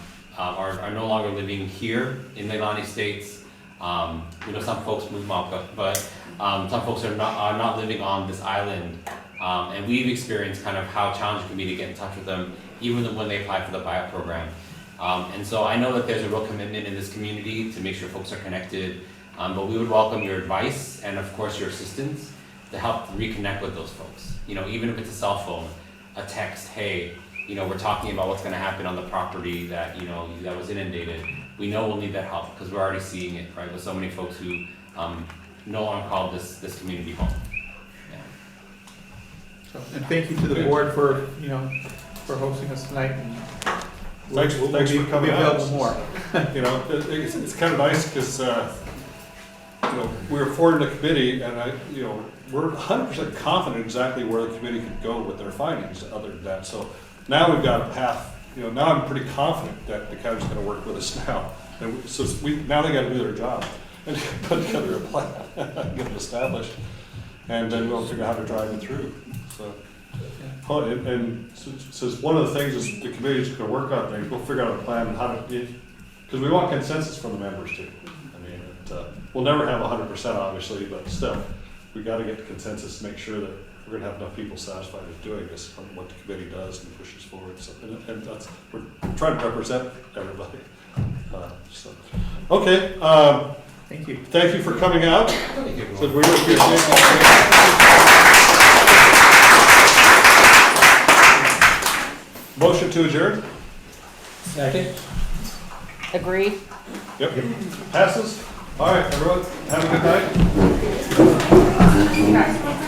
no longer living here in Leilani Estates. Some folks moved Mauka, but some folks are not living on this island. And we've experienced kind of how challenging it can be to get in touch with them, even when they apply for the buyout program. And so I know that there's a real commitment in this community to make sure folks are connected. But we would welcome your advice and of course your assistance to help reconnect with those folks. Even if it's a cell phone, a text, hey, we're talking about what's going to happen on the property that, that was inundated. We know we'll need that help because we're already seeing it, right, with so many folks who no longer call this community home. Yeah. And thank you to the board for hosting us tonight. And Thanks for coming out. Available more. It's kind of nice because we were forwarded a committee, and we're 100% confident exactly where the committee could go with their findings. Other than that, so now we've got a path. Now I'm pretty confident that the county's going to work with us now. And now they got to do their job and put together a plan, get it established, and then we'll figure out how to drive it through. So. And so one of the things is the committee's going to work on things. We'll figure out a plan on how to, because we want consensus from the members too. We'll never have 100% obviously, but still, we got to get the consensus to make sure that we're going to have enough people satisfied with doing this from what the committee does and pushes forward. So, and that's, we're trying to represent everybody. Okay. Thank you. Thank you for coming out. Thank you. So we really appreciate it. Motion to adjourn? Second. Agree? Yep. Passes? All right, everyone, have a good night. Okay.